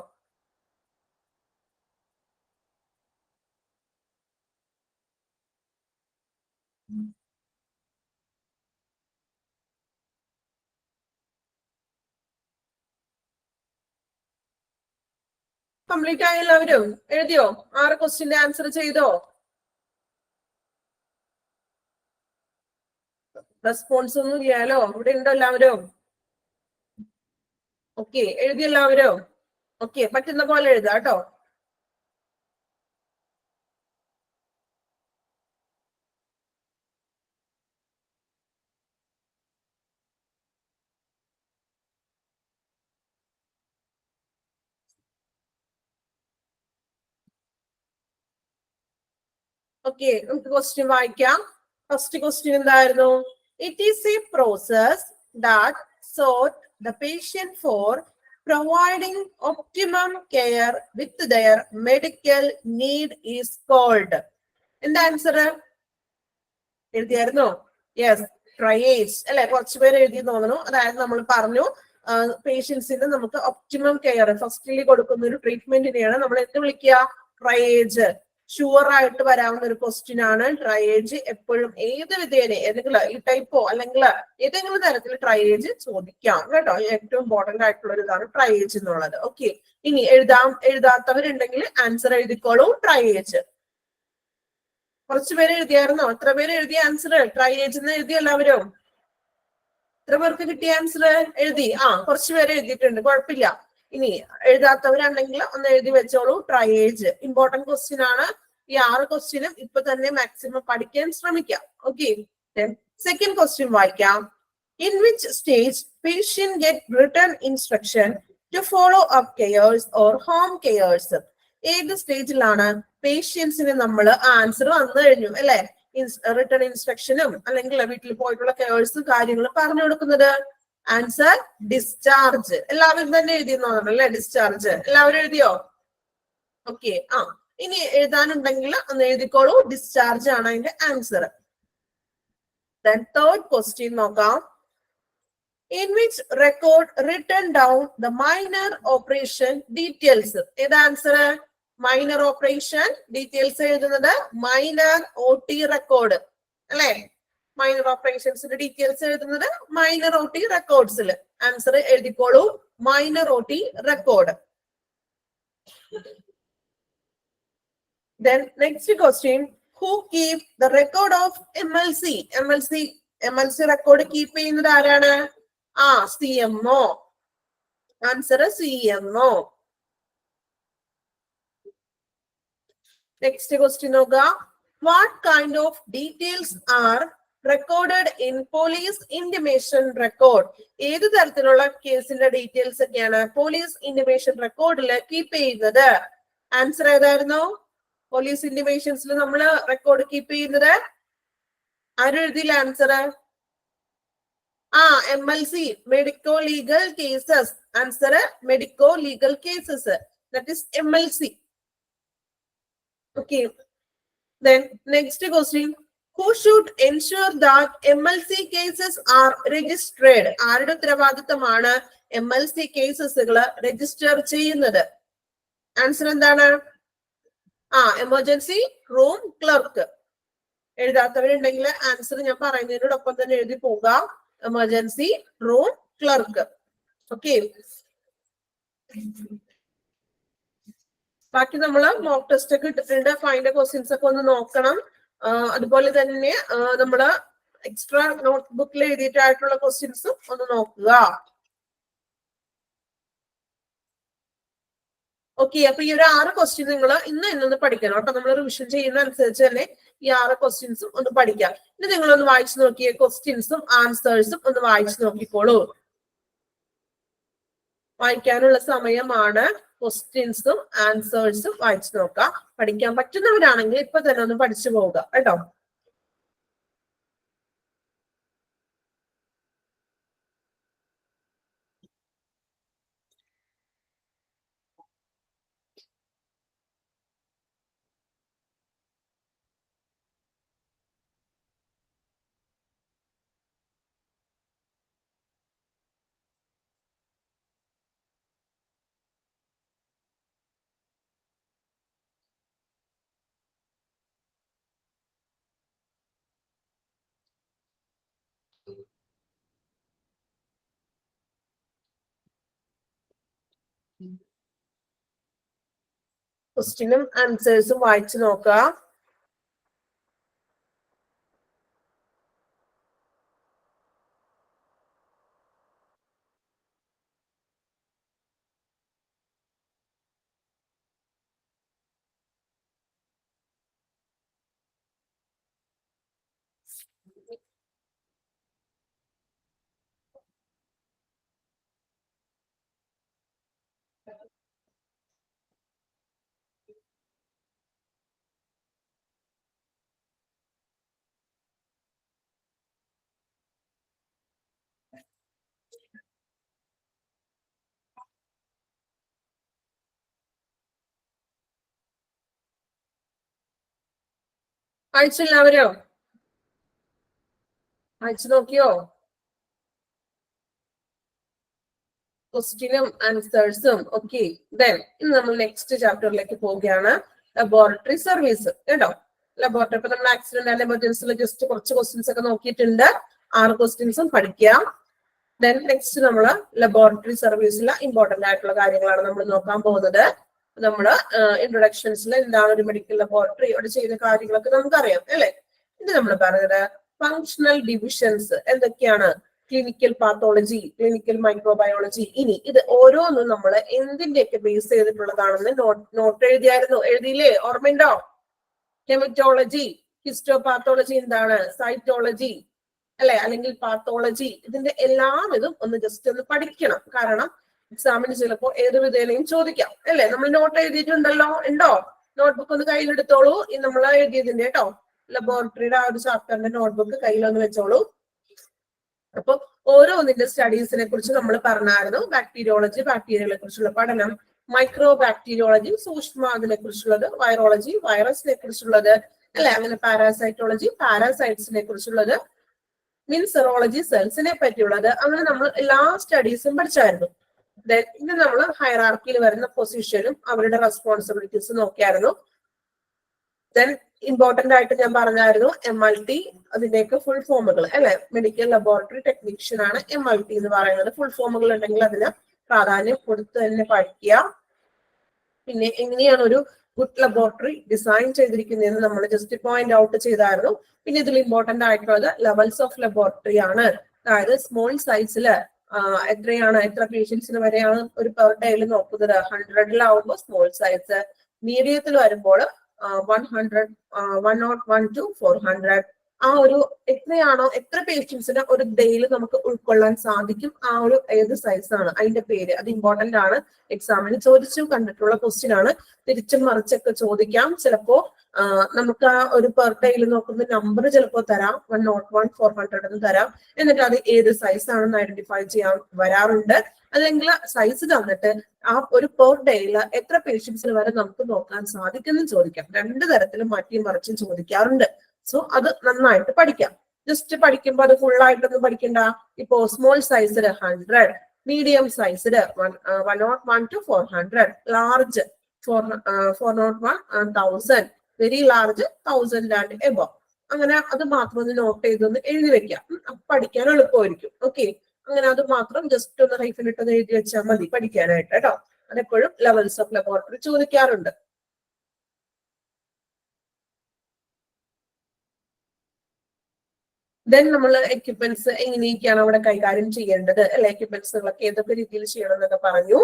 കംപ്ലീറ്റ് ആയ എല്ലാവരും എഴുതിയോ? 6 ക്വസ്റ്റ്യന്റെ ആൻസർ ചെയ്തോ? റെസ്പോൺസ് ഒന്നും ഇല്ലാലോ. ഇവിടെ ഉണ്ടോ എല്ലാവരും? ഓക്കെ, എഴുതി എല്ലാവരും? ഓക്കെ, പറ്റുന്ന പോലെ എഴുതാം കേട്ടോ. ഓക്കെ, നമുക്ക് ക്വസ്റ്റ്യൻ വായിക്കാം. ഫസ്റ്റ് ക്വസ്റ്റ്യൻ എന്തായിരുന്നു? It is A process that sought the patient for providing optimum care with their medical need is called. എന്താ ആൻസർ? എഴുതിയായിരുന്നോ? യെസ്, ട്രയേജ് അല്ലെ? കുറച്ചുപേര് എഴുതി തോന്നുന്നു. അതായത് നമ്മൾ പറഞ്ഞു പേഷ്യൻസിന് നമുക്ക് ഒപ്റ്റിമം കെയർ ഫസ്റ്റിൽ കൊടുക്കുന്ന ഒരു ട്രീറ്റ്മെന്റിനെയാണ് നമ്മൾ എന്ത് വിളിക്കുക? ട്രയേജ്. ഷുവർ ആയിട്ട് വരാവുന്ന ഒരു ക്വസ്റ്റ്യൻ ആണ് ട്രയേജ്. എപ്പോഴും ഏത് വിധേന ഏതെങ്കിലും ഈ ടൈപ്പോ അല്ലെങ്കിൽ ഏതെങ്കിലും തരത്തിൽ ട്രയേജ് ചോദിക്കാം കേട്ടോ. ഏറ്റവും ഇമ്പോർട്ടന്റ് ആയിട്ടുള്ള ഒരു ഇതാണ് ട്രയേജ് എന്നുള്ളത്. ഓക്കെ, ഇനി എഴുതാത്തവരുണ്ടെങ്കിൽ ആൻസർ എഴുതിക്കോളൂ. ട്രയേജ്. കുറച്ചുപേര് എഴുതിയായിരുന്നോ? എത്ര പേര് എഴുതിയ ആൻസർ? ട്രയേജ് എന്ന് എഴുതി എല്ലാവരും? എത്ര പേർക്ക് കിട്ടിയ ആൻസർ എഴുതി? കുറച്ചുപേര് എഴുതിയിട്ടുണ്ട്, കുഴപ്പമില്ല. ഇനി എഴുതാത്തവരുണ്ടെങ്കിൽ ഒന്ന് എഴുതി വെച്ചോളൂ. ട്രയേജ് ഇമ്പോർട്ടന്റ് ക്വസ്റ്റ്യൻ ആണ്. ഈ 6 ക്വസ്റ്റ്യനും ഇപ്പൊ തന്നെ മാക്സിമം പഠിക്കാൻ ശ്രമിക്കാം. ഓക്കെ, സെക്കൻഡ് ക്വസ്റ്റ്യൻ വായിക്കാം. In which stage patient get return instruction to follow up cares or home cares? ഏത് സ്റ്റേജിലാണ് പേഷ്യൻസിന് നമ്മൾ ആൻസർ വന്നു കഴിഞ്ഞു അല്ലെ, റിട്ടേൺ ഇൻസ്ട്രക്ഷനും അല്ലെങ്കിൽ വീട്ടിൽ പോയിട്ടുള്ള കെയേഴ്സും കാര്യങ്ങളും പറഞ്ഞു കൊടുക്കുന്നത്? Answer discharge. എല്ലാവരും തന്നെ എഴുതിയെന്നോന്നല്ലോ അല്ലെ? ഡിസ്ചാർജ് എല്ലാവരും എഴുതിയോ? ഓക്കെ, ഇനി എഴുതാനുണ്ടെങ്കിൽ ഒന്ന് എഴുതിക്കോളൂ. ഡിസ്ചാർജ് ആണ് അതിന്റെ ആൻസർ. തേർഡ് ക്വസ്റ്റ്യൻ നോക്കാം. In which record written down the minor operation details? ഏത് ആൻസർ? മൈനർ ഓപ്പറേഷൻ ഡീറ്റെയിൽസ് എഴുതുന്നത് മൈനർ OT റെക്കോർഡ് അല്ലെ? മൈനർ ഓപ്പറേഷൻസിന്റെ ഡീറ്റെയിൽസ് എഴുതുന്നത് മൈനർ OT റെക്കോർഡ്സിൽ. ആൻസർ എഴുതിക്കോളൂ. Minor OT record. Then next question, who keep the record of MLC? MLC record keep ചെയ്യുന്നത് ആരാണ്? CMO. Answer CMO. Next question noga. What kind of details are recorded in police intimation record? ഏത് തരത്തിലുള്ള കേസിന്റെ details ഒക്കെയാണ് police intimation റെക്കോർഡിൽ keep ചെയ്യുന്നത്? Answer ഏതായിരുന്നു? Police ഇന്റിമേഷൻസിൽ നമ്മൾ record keep ചെയ്യുന്നത് ആരും എഴുതിയില്ല answer? MLC, medico legal cases. Answer medico legal cases. That is MLC. Okay. Then next question. Who should ensure that MLC cases are registered? ആരുടെ ഉത്തരവാദിത്തമാണ് MLC കേസസുകൾ register ചെയ്യുന്നത്? ആൻസർ എന്താണ്? Emergency room clerk. എഴുതാത്തവരുണ്ടെങ്കിൽ answer ഞാൻ പറയുന്നതിനോടൊപ്പം തന്നെ എഴുതി പോകാം. Emergency room clerk. ഓക്കെ. ബാക്കി നമ്മൾ മോക്ക് ടെസ്റ്റ് ഒക്കെ ഇട്ടിട്ടുണ്ട്. ഫൈൻഡ് ക്വസ്റ്റ്യൻസ് ഒക്കെ ഒന്ന് നോക്കണം. അതുപോലെ തന്നെ നമ്മള് എക്സ്ട്രാ നോട്ട് ബുക്കിൽ എഴുതിയിട്ടായിട്ടുള്ള ക്വസ്റ്റ്യൻസും ഒന്ന് നോക്കുക. ഓക്കെ. അപ്പൊ ഈ ഒരു 6 ക്വസ്റ്റ്യൻ നിങ്ങൾ ഇന്നൊന്ന് പഠിക്കണം കേട്ടോ. നമ്മൾ റിവിഷൻ ചെയ്യുന്ന അനുസരിച്ച് തന്നെ ഈ 6 ക്വസ്റ്റ്യൻസും ഒന്ന് പഠിക്കാം. ഇനി നിങ്ങളൊന്ന് വായിച്ചു നോക്കിയ ക്വസ്റ്റ്യൻസും ആൻസേഴ്സും ഒന്ന് വായിച്ചു നോക്കിക്കോളൂ. വായിക്കാനുള്ള സമയമാണ്. ക്വസ്റ്റ്യൻസും ആൻസേഴ്സും വായിച്ചു നോക്കാം. പഠിക്കാൻ പറ്റുന്നവരാണെങ്കിൽ ഇപ്പൊ തന്നെ ഒന്ന് പഠിച്ചു പോവുക കേട്ടോ. ക്വസ്റ്റ്യനും ആൻസേഴ്സും വായിച്ചു നോക്കാം. വായിച്ചില്ലാവരോ? വായിച്ചു നോക്കിയോ? ക്വസ്റ്റ്യനും ആൻസേഴ്സും. ഓക്കെ. ദെൻ ഇന്ന് നമ്മൾ നെക്സ്റ്റ് ചാപ്റ്ററിലേക്ക് പോവുകയാണ്. ലബോറട്ടറി സർവീസ് കേട്ടോ. ലബോറട്ടറി ഇപ്പൊ നമ്മൾ ആക്സിഡന്റ് ആൻഡ് എമർജൻസിയിൽ ജസ്റ്റ് കുറച്ച് ക്വസ്റ്റ്യൻസ് ഒക്കെ നോക്കിയിട്ടുണ്ട്. 6 ക്വസ്റ്റ്യൻസും പഠിക്കാം. ദെൻ നെക്സ്റ്റ് നമ്മൾ ലബോറട്ടറി സർവീസിലെ ഇമ്പോർട്ടന്റ് ആയിട്ടുള്ള കാര്യങ്ങളാണ് നമ്മൾ നോക്കാൻ പോകുന്നത്. നമ്മള് ഇൻട്രൊഡക്ഷൻസിൽ എന്താണ് ഒരു മെഡിക്കൽ ലബോറട്ടറി, അവിടെ ചെയ്യുന്ന കാര്യങ്ങളൊക്കെ നമുക്കറിയാം അല്ലെ. ഇത് നമ്മൾ പറഞ്ഞത് ഫങ്ഷണൽ ഡിവിഷൻസ് എന്തൊക്കെയാണ്? Clinical pathology, clinical microbiology. ഇനി ഇത് ഓരോന്നും നമ്മൾ എന്തിന്റെയൊക്കെ ബേസ് ചെയ്തിട്ടുള്ളതാണെന്ന് നോട്ട് എഴുതിയായിരുന്നു. എഴുതിയില്ലേ? ഓർമ്മയുണ്ടോ? ഹെമറ്റോളജി, ഹിസ്റ്റോപാത്തോളജി എന്താണ്? സൈറ്റോളജി അല്ലെ, അല്ലെങ്കിൽ പാത്തോളജി. ഇതിന്റെ എല്ലാം ഇതും ഒന്ന് ജസ്റ്റ് ഒന്ന് പഠിക്കണം. കാരണം എക്സാമിന് ചിലപ്പോ ഏത് വിധേനയും ചോദിക്കാം അല്ലെ. നമ്മൾ നോട്ട് എഴുതിയിട്ടുണ്ടല്ലോ, ഉണ്ടോ? നോട്ട്ബുക്ക് ഒന്ന് കയ്യിലെടുത്തോളൂ. ഈ നമ്മൾ എഴുതിയതിന്റെ കേട്ടോ ലബോറട്ടറിയുടെ ആ ഒരു ചാപ്റ്ററിന്റെ നോട്ട്ബുക്ക് കയ്യിലൊന്ന് വെച്ചോളൂ. അപ്പൊ ഓരോന്നിന്റെ സ്റ്റഡീസിനെ കുറിച്ച് നമ്മൾ പറഞ്ഞായിരുന്നു. ബാക്ടീരിയോളജി, ബാക്ടീരിയകളെ കുറിച്ചുള്ള പഠനം. മൈക്രോ ബാക്ടീരിയോളജി, സൂക്ഷ്മ അതിനെ കുറിച്ചുള്ളത്. വൈറോളജി, വൈറസിനെ കുറിച്ചുള്ളത് അല്ലെ. അങ്ങനെ പാരാസൈറ്റോളജി, പാരാസൈറ്റ്സിനെ കുറിച്ചുള്ളത്. മിൻസെറോളജി, സെൽസിനെ പറ്റിയുള്ളത്. അങ്ങനെ നമ്മൾ എല്ലാ സ്റ്റഡീസും പഠിച്ചായിരുന്നു. ഇന്ന് നമ്മൾ ഹൈറാർക്കിയിൽ വരുന്ന പൊസിഷനും അവരുടെ റെസ്പോൺസിബിലിറ്റീസ് നോക്കിയായിരുന്നു. ദെൻ ഇമ്പോർട്ടന്റ് ആയിട്ട് ഞാൻ പറഞ്ഞായിരുന്നു MLT, അതിന്റെയൊക്കെ ഫുൾ ഫോമുകൾ അല്ലെ. മെഡിക്കൽ ലബോറട്ടറി ടെക്നീഷ്യൻ ആണ് MLT എന്ന് പറയുന്നത്. ഫുൾ ഫോമുകൾ ഉണ്ടെങ്കിൽ അതിന് പ്രാധാന്യം കൊടുത്ത് തന്നെ പഠിക്കുക. പിന്നെ എങ്ങനെയാണ് ഒരു ഗുഡ് ലബോറട്ടറി ഡിസൈൻ ചെയ്തിരിക്കുന്നതെന്ന് നമ്മൾ ജസ്റ്റ് പോയിന്റ് ഔട്ട് ചെയ്തായിരുന്നു. പിന്നെ ഇതിൽ ഇമ്പോർട്ടന്റ് ആയിട്ടുള്ളത് ലെവൽസ് ഓഫ് ലബോറട്ടറി ആണ്. അതായത് സ്മോൾ സൈസില് എത്രയാണ്, എത്ര പേഷ്യൻസിന് വരെയാണ് ഒരു പെർ ഡേയിൽ നോക്കുന്നത്? 100-ലാവുമ്പോൾ സ്മോൾ സൈസ്, മീഡിയത്തിൽ വരുമ്പോൾ 100, 101 to 400. ആ ഒരു എത്രയാണോ, എത്ര പേഷ്യൻസിന് ഒരു ഡേയിൽ നമുക്ക് ഉൾക്കൊള്ളാൻ സാധിക്കും, ആ ഒരു ഏത് സൈസ് ആണ് അതിന്റെ പേര്. അത് ഇമ്പോർട്ടന്റ് ആണ്, എക്സാമിന് ചോദിച്ചു കണ്ടിട്ടുള്ള ക്വസ്റ്റ്യൻ ആണ്. തിരിച്ചും മറിച്ചൊക്കെ ചോദിക്കാം. ചിലപ്പോ നമുക്ക് ആ ഒരു പെർ ഡേയിൽ നോക്കുന്ന നമ്പർ ചിലപ്പോ തരാം, 101, 400 എന്ന് തരാം. എന്നിട്ട് അത് ഏത് സൈസ് ആണെന്ന് ഐഡന്റിഫൈ ചെയ്യാൻ വരാറുണ്ട്. അല്ലെങ്കിൽ സൈസ് തന്നിട്ട് ആ ഒരു പെർ ഡേയിൽ എത്ര പേഷ്യൻസിന് വരെ നമുക്ക് നോക്കാൻ സാധിക്കുമെന്ന് ചോദിക്കാം. രണ്ടു തരത്തിലും മാറ്റിയും മറിച്ചും ചോദിക്കാറുണ്ട്. സോ അത് നന്നായിട്ട് പഠിക്കാം. ജസ്റ്റ് പഠിക്കുമ്പോൾ അത് ഫുൾ ആയിട്ടൊന്നും പഠിക്കണ്ട. ഇപ്പോ സ്മോൾ സൈസിൽ 100, മീഡിയം സൈസിൽ 101 to 400, large 401 1000, very large 1000 and above. അങ്ങനെ അത് മാത്രം ഒന്ന് നോട്ട് ചെയ്തൊന്ന് എഴുതി വെക്കാം. പഠിക്കാൻ എളുപ്പമായിരിക്കും. ഓക്കെ, അങ്ങനെ അത് മാത്രം ജസ്റ്റ് ഒന്ന് ഹൈഫൻ ഇട്ടൊന്ന് എഴുതി വെച്ചാൽ മതി പഠിക്കാനായിട്ട് കേട്ടോ. അതെപ്പോഴും ലെവൽസ് ഓഫ് ലബോറട്ടറി ചോദിക്കാറുണ്ട്. ദെൻ നമ്മൾ എക്യുപ്മെന്റ്സ് എങ്ങനെയൊക്കെയാണ് അവിടെ കൈകാര്യം ചെയ്യേണ്ടത്, അല്ലെ, എക്യുപ്മെന്റ്സുകളൊക്കെ ഏതൊക്കെ രീതിയിൽ ചെയ്യണം എന്നൊക്കെ പറഞ്ഞു.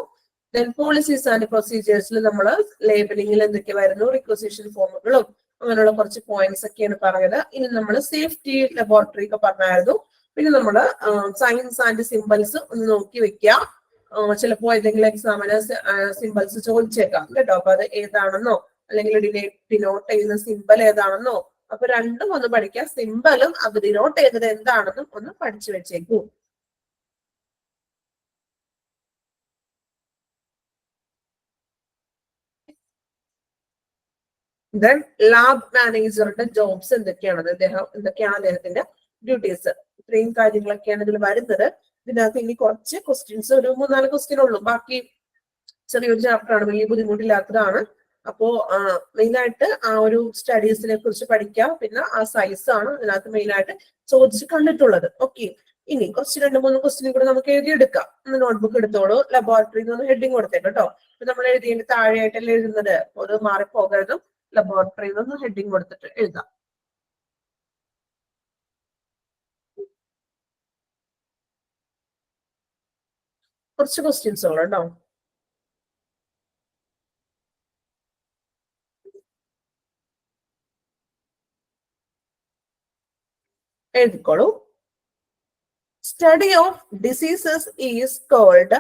ദെൻ പോളിസീസ് ആൻഡ് പ്രൊസീജിയേഴ്സിൽ നമ്മൾ ലേബലിംഗിൽ എന്തൊക്കെ വരുന്നു, റിക്വസിഷൻ ഫോമുകളും അങ്ങനെയുള്ള കുറച്ച് പോയിന്റ്സ് ഒക്കെയാണ് പറഞ്ഞത്. ഇനി നമ്മൾ സേഫ്റ്റി ലബോറട്ടറി ഒക്കെ പറഞ്ഞായിരുന്നു. പിന്നെ നമ്മൾ സൈൻസ് ആൻഡ് സിമ്പിൾസ് ഒന്ന് നോക്കി വെക്കുക. ചിലപ്പോൾ ഏതെങ്കിലും എക്സാമിന് സിമ്പിൾസ് ചോദിച്ചേക്കാം കേട്ടോ. അപ്പൊ അത് ഏതാണെന്നോ അല്ലെങ്കിൽ ഡിനോട്ട് ചെയ്യുന്ന സിമ്പിൾ ഏതാണെന്നോ, അപ്പൊ രണ്ടും ഒന്ന് പഠിക്കാം. സിമ്പിളും അത് ഡിനോട്ട് ചെയ്തത് എന്താണെന്നും ഒന്ന് പഠിച്ചു വെച്ചേക്കൂ. ദെൻ ലാബ് മാനേജറുടെ ജോബ്സ് എന്തൊക്കെയാണ്, എന്തൊക്കെയാണ് അദ്ദേഹത്തിന്റെ ഡ്യൂട്ടീസ്, ഇത്രയും കാര്യങ്ങളൊക്കെയാണ് ഇതിൽ വരുന്നത്. ഇതിനകത്ത് ഇനി കുറച്ച് ക്വസ്റ്റ്യൻസ്, ഒരു 3-4 ക്വസ്റ്റ്യൻ ഉള്ളൂ. ബാക്കി ചെറിയൊരു ചാപ്റ്റർ ആണ്, വലിയ ബുദ്ധിമുട്ടില്ലാത്തതാണ്. അപ്പോ മെയിൻ ആയിട്ട് ആ ഒരു സ്റ്റഡീസിനെ കുറിച്ച് പഠിക്കാം. പിന്നെ ആ സൈസ് ആണ് ഇതിനകത്ത് മെയിൻ ആയിട്ട് ചോദിച്ച് കണ്ടിട്ടുള്ളത്. ഓക്കെ, ഇനി കുറച്ച് 2-3 ക്വസ്റ്റ്യൻ കൂടെ നമുക്ക് എഴുതിയെടുക്കാം. ഒന്ന് നോട്ട്ബുക്ക് എടുത്തോളൂ. ലബോറട്ടറി ഒന്ന് ഹെഡിങ് കൊടുത്തേക്ക് കേട്ടോ. നമ്മൾ എഴുതിയതിന്റെ താഴെയായിട്ടല്ലേ എഴുതുന്നത്, അത് മാറിപ്പോകരുതും. ലബോറട്ടറി ഒന്ന് ഹെഡിങ് കൊടുത്തിട്ട് എഴുതാം. കുറച്ച് ക്വസ്റ്റ്യൻസ് ഉള്ളു കേട്ടോ. എഴുതിക്കോളൂ. Study of diseases is called.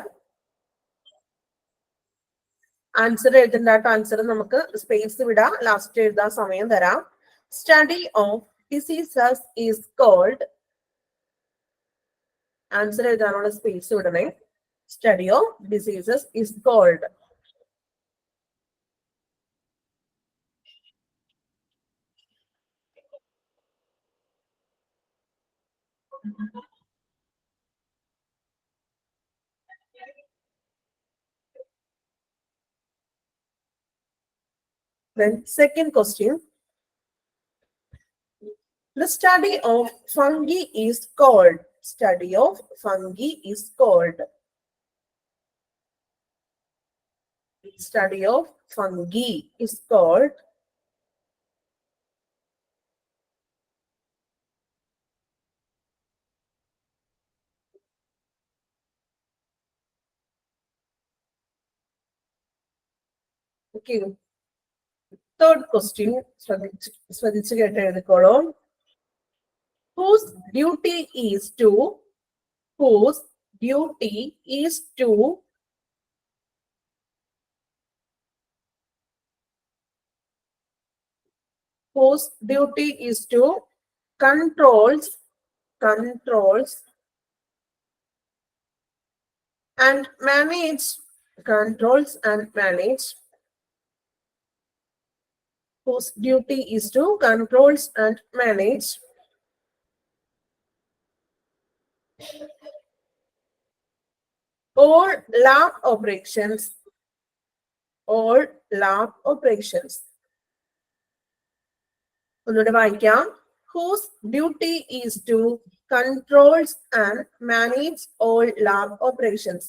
Answer എഴുതണ്ടാട്ടോ. ആൻസർ നമുക്ക് സ്പേസ് വിടാം, ലാസ്റ്റ് എഴുതാൻ സമയം തരാം. Study of diseases is called. Answer എഴുതാനുള്ള സ്പേസ് വിടണേ. Study of diseases is called. Then second question. The study of fungi is called. Study of fungi is called. Study of fungi is called. Okay. Third question. ശ്രദ്ധിച്ച് കേട്ട് എഴുതിക്കോളൂ. Whose duty is to. Whose duty is to. Whose duty is to controls and manage. Controls and manage. Whose duty is to controls and manage all lab operations. All lab operations. ഒന്നുകൂടെ വായിക്കാം. Whose duty is to controls and manage all lab operations.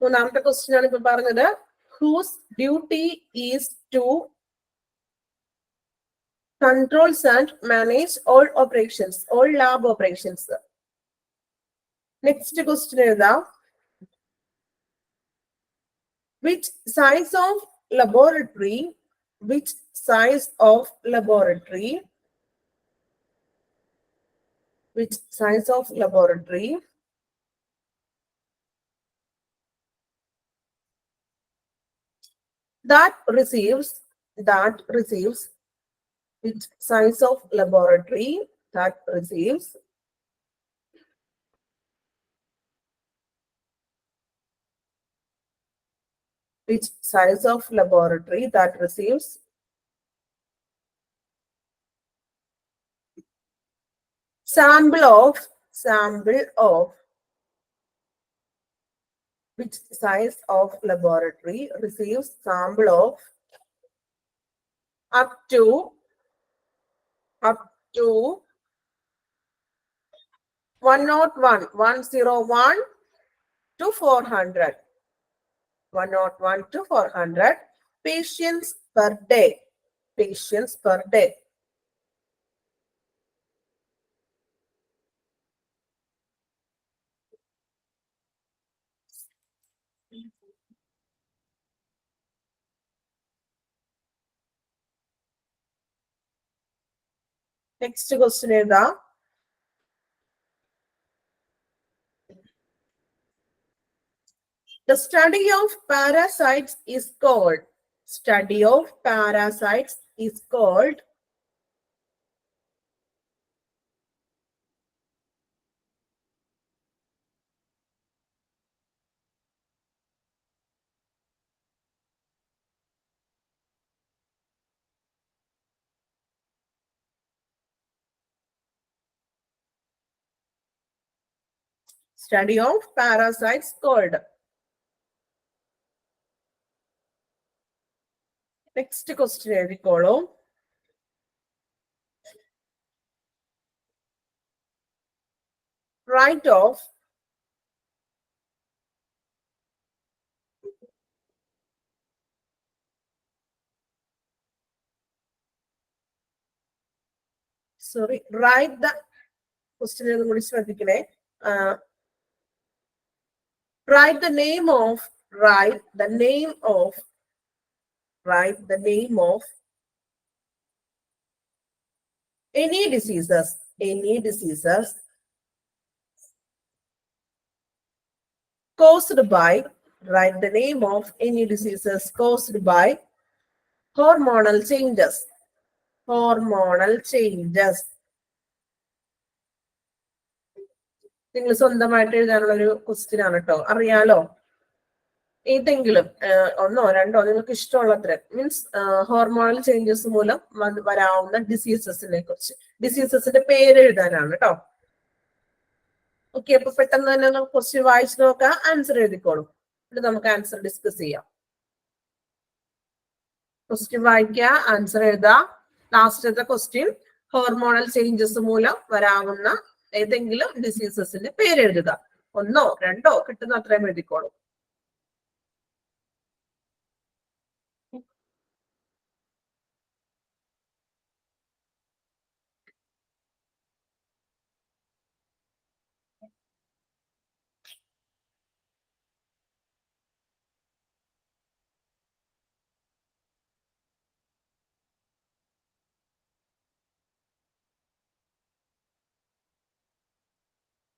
മൂന്നാമത്തെ question ആണ് ഇപ്പൊ പറഞ്ഞത്. Whose duty is to controls and manage all operations, all lab operations. Next question is which size of laboratory, which size of laboratory, which size of laboratory that receives which size of laboratory that receives which size of laboratory that receives sample of which size of laboratory receives sample of up to 101 to 400 to 400 patients per day. Next question is the study of parasites is called. Study of parasites is called study of parasites called. Next question എഴുതിക്കോളൂ. Write off write the question കൂടി ശ്രദ്ധിക്കണേ. Write the name of any diseases caused by hormonal changes. നിങ്ങൾ സ്വന്തമായിട്ട് എഴുതാനുള്ള ഒരു question ആണ് കേട്ടോ. അറിയാലോ, ഏതെങ്കിലും ഒന്നോ രണ്ടോ നിങ്ങൾക്ക് ഇഷ്ടമുള്ളത്ര മീൻസ് ഹോർമോണൽ ചേഞ്ചസ് മൂലം വരാവുന്ന ഡിസീസസിനെ കുറിച്ച്, ഡിസീസസിന്റെ പേര് എഴുതാനാണ് കേട്ടോ. ഓക്കെ, അപ്പൊ പെട്ടെന്ന് തന്നെ ക്വസ്റ്റ്യൻ വായിച്ചു നോക്കാം, ആൻസർ എഴുതിക്കോളും. എന്നിട്ട് നമുക്ക് ആൻസർ ഡിസ്കസ് ചെയ്യാം. ക്വസ്റ്റ്യൻ വായിക്കുക, ആൻസർ എഴുതാം. ലാസ്റ്റത്തെ ക്വസ്റ്റ്യൻ ഹോർമോണൽ ചേഞ്ചസ് മൂലം വരാവുന്ന ഏതെങ്കിലും ഡിസീസസിന്റെ പേര് എഴുതുക. ഒന്നോ രണ്ടോ കിട്ടുന്ന അത്രയും എഴുതിക്കോളും.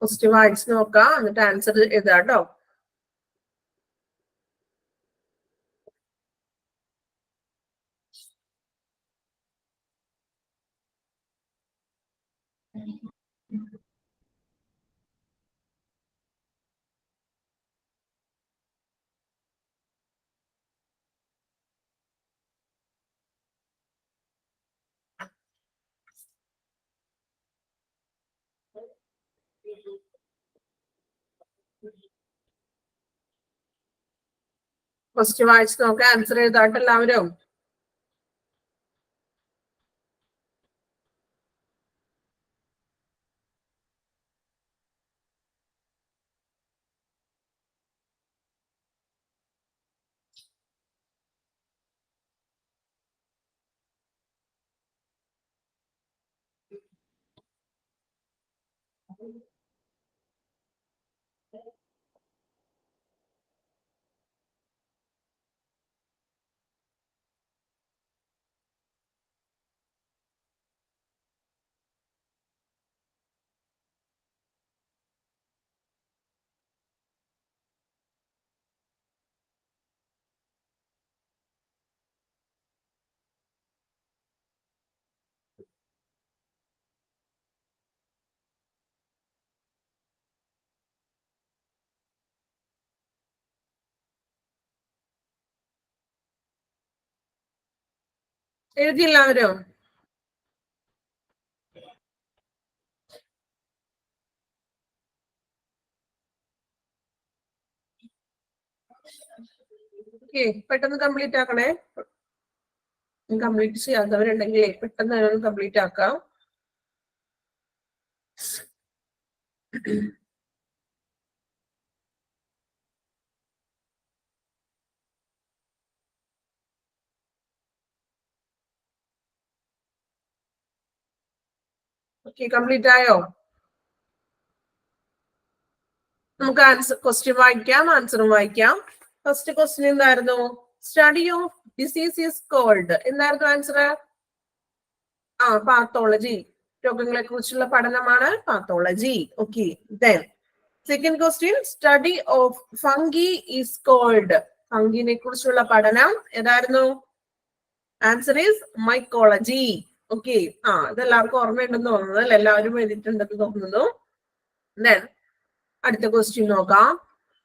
ക്വസ്റ്റ്യൻ വായിച്ച് നോക്കാം, എന്നിട്ട് ആൻസർ എഴുതാം കേട്ടോ. ക്വസ്റ്റ്യൻ വായിച്ച് നോക്കാം, ആൻസർ എഴുതാട്ടോ എല്ലാവരും. എഴുതി എല്ലാവരും? ഓക്കെ, പെട്ടെന്ന് കംപ്ലീറ്റ് ആക്കണേ. കംപ്ലീറ്റ് ചെയ്യാത്തവരുണ്ടെങ്കിൽ പെട്ടെന്ന് തന്നെ കംപ്ലീറ്റ് ആക്കാം. ഓക്കെ, കംപ്ലീറ്റ് ആയോ? നമുക്ക് ആൻസർ ക്വസ്റ്റ്യൻ വായിക്കാം, ആൻസറും വായിക്കാം. ഫസ്റ്റ് ക്വസ്റ്റ്യൻ എന്തായിരുന്നു? Study of disease is called. എന്തായിരുന്നു ആൻസർ? പാത്തോളജി. രോഗങ്ങളെ കുറിച്ചുള്ള പഠനമാണ് pathology. Okay, then second question, study of fungi is called. ഫംഗിനെ കുറിച്ചുള്ള പഠനം ഏതായിരുന്നു? Answer is mycology. ഓക്കെ, ഇതെല്ലാവർക്കും ഓർമ്മയുണ്ടെന്ന് തോന്നുന്നു അല്ലെ? എല്ലാവരും എഴുതിയിട്ടുണ്ടെന്ന് തോന്നുന്നു. ദെൻ അടുത്ത ക്വസ്റ്റ്യൻ നോക്കാം.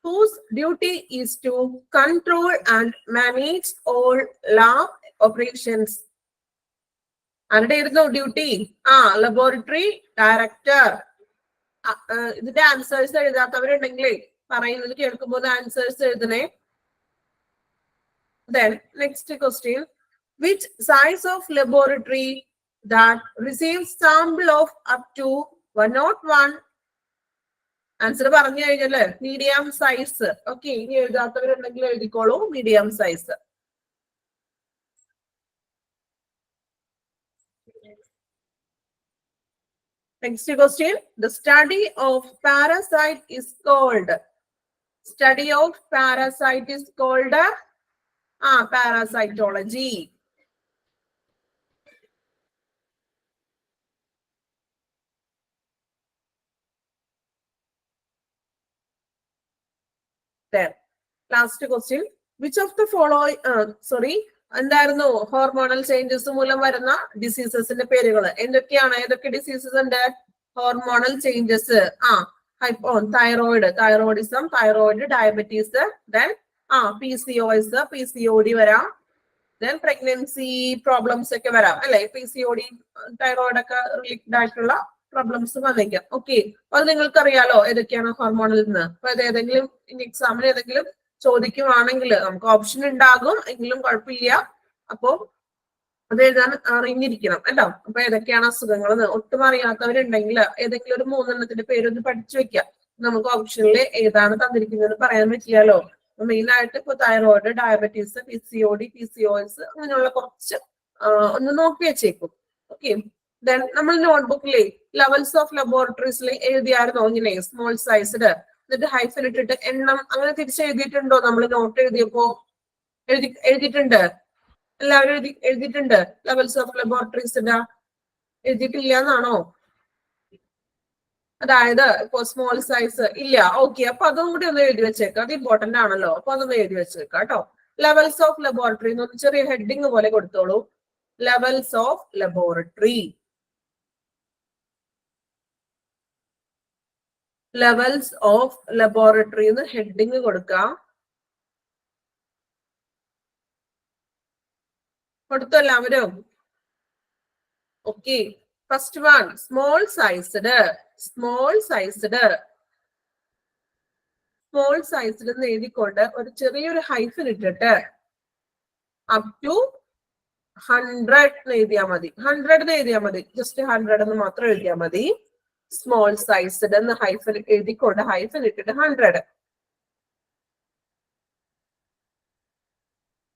Whose duty is to control and manage all lab operations? ആരുടെ ആയിരുന്നു ഡ്യൂട്ടി? Laboratory director. ഇതിന്റെ ആൻസേഴ്സ് എഴുതാത്തവരുണ്ടെങ്കിലേ പറയുന്നത് കേൾക്കുമ്പോൾ answers എഴുതണേ. Then next question, which size of laboratory that receives sample of up to 101? Answer പറഞ്ഞു കഴിഞ്ഞല്ലേ? Medium size. Okay, ഇനി എഴുതാത്തവരുണ്ടെങ്കിൽ എഴുതിക്കോളൂ, medium size. Next question, the study of parasite is called. Study of parasite is called parasitology. There. Last question, which of the following എന്തായിരുന്നു hormonal changes മൂലം വരുന്ന ഡിസീസസിന്റെ പേരുകൾ എന്തൊക്കെയാണ്? ഏതൊക്കെ ഡിസീസസ് ഉണ്ട്? Hormonal changes. Thyroid, thyroidism, thyroid, diabetes, then PCOS, PCOD വരാം, then pregnancy problems ഒക്കെ വരാം അല്ലെ? PCOD, തൈറോയിഡ് ഒക്കെ റിലേറ്റഡ് ആയിട്ടുള്ള പ്രോബ്ലംസ് വന്നേക്കാം. ഓക്കെ, അത് നിങ്ങൾക്ക് അറിയാലോ ഏതൊക്കെയാണ് ഹോർമോണിൽ നിന്ന്. അപ്പൊ അത് ഏതെങ്കിലും എക്സാമിന് ഏതെങ്കിലും ചോദിക്കുവാണെങ്കിൽ നമുക്ക് ഓപ്ഷൻ ഉണ്ടാകും, എങ്കിലും കുഴപ്പമില്ല. അപ്പോ അത് എഴുതാൻ അറിഞ്ഞിരിക്കണം കേട്ടോ. അപ്പൊ ഏതൊക്കെയാണ് അസുഖങ്ങൾ ഒട്ടും അറിയാത്തവരുണ്ടെങ്കിൽ ഏതെങ്കിലും ഒരു 3 എണ്ണത്തിന്റെ പേരൊന്ന് പഠിച്ചു വെക്കാം. നമുക്ക് ഓപ്ഷനിൽ ഏതാണ് തന്നിരിക്കുന്നത് പറയാൻ പറ്റിയാലോ. മെയിൻ ആയിട്ട് ഇപ്പൊ തൈറോയിഡ്, ഡയബറ്റീസ്, PCOD, PCOS അങ്ങനെയുള്ള കുറച്ച് ഒന്ന് നോക്കി വെച്ചേക്കും. ഓക്കെ, ദെൻ നമ്മൾ നോട്ട്ബുക്കിലെ ലെവൽസ് ഓഫ് ലബോറട്ടറീസിൽ എഴുതിയായിരുന്നോ ഇങ്ങനെ സ്മോൾ സൈസ്ഡ്, എന്നിട്ട് ഹൈഫൻ ഇട്ടിട്ട് എണ്ണം അങ്ങനെ തിരിച്ചെഴുതിയിട്ടുണ്ടോ? നമ്മൾ നോട്ട് എഴുതിയപ്പോ എഴുതിയിട്ടുണ്ട്. എല്ലാവരും എഴുതിയിട്ടുണ്ട് ലെവൽസ് ഓഫ് ലബോറട്ടറീസിന്റെ? എഴുതിയിട്ടില്ല എന്നാണോ? അതായത് ഇപ്പൊ സ്മോൾ സൈസ് ഇല്ല. ഓക്കെ, അപ്പൊ അതും കൂടി ഒന്ന് എഴുതി വെച്ചേക്കാം, അത് ഇമ്പോർട്ടന്റ് ആണല്ലോ. അപ്പൊ അതൊന്ന് എഴുതി വെച്ചേക്കാം കേട്ടോ. ലെവൽസ് ഓഫ് ലബോറട്ടറി എന്ന് ചെറിയ ഹെഡിങ് പോലെ കൊടുത്തോളൂ. Levels of laboratory. Levels of laboratory എന്ന് ഹെഡിങ് കൊടുക്കാം. കൊടുത്തു എല്ലാവരും? Okay, first one small sized. Small sized, small sized എന്ന് എഴുതിക്കൊണ്ട് ഒരു ചെറിയൊരു ഹൈഫൻ ഇട്ടിട്ട് അപ് ടു 100 എഴുതിയാൽ മതി. 100 എഴുതിയാൽ മതി, ജസ്റ്റ് 100 എന്ന് മാത്രം എഴുതിയാൽ മതി. സ്മോൾ സൈസ്ഡ് എന്ന് ഹൈഫൻ എഴുതിക്കൊണ്ട് ഹൈഫൻ ഇട്ടിട്ട് 100.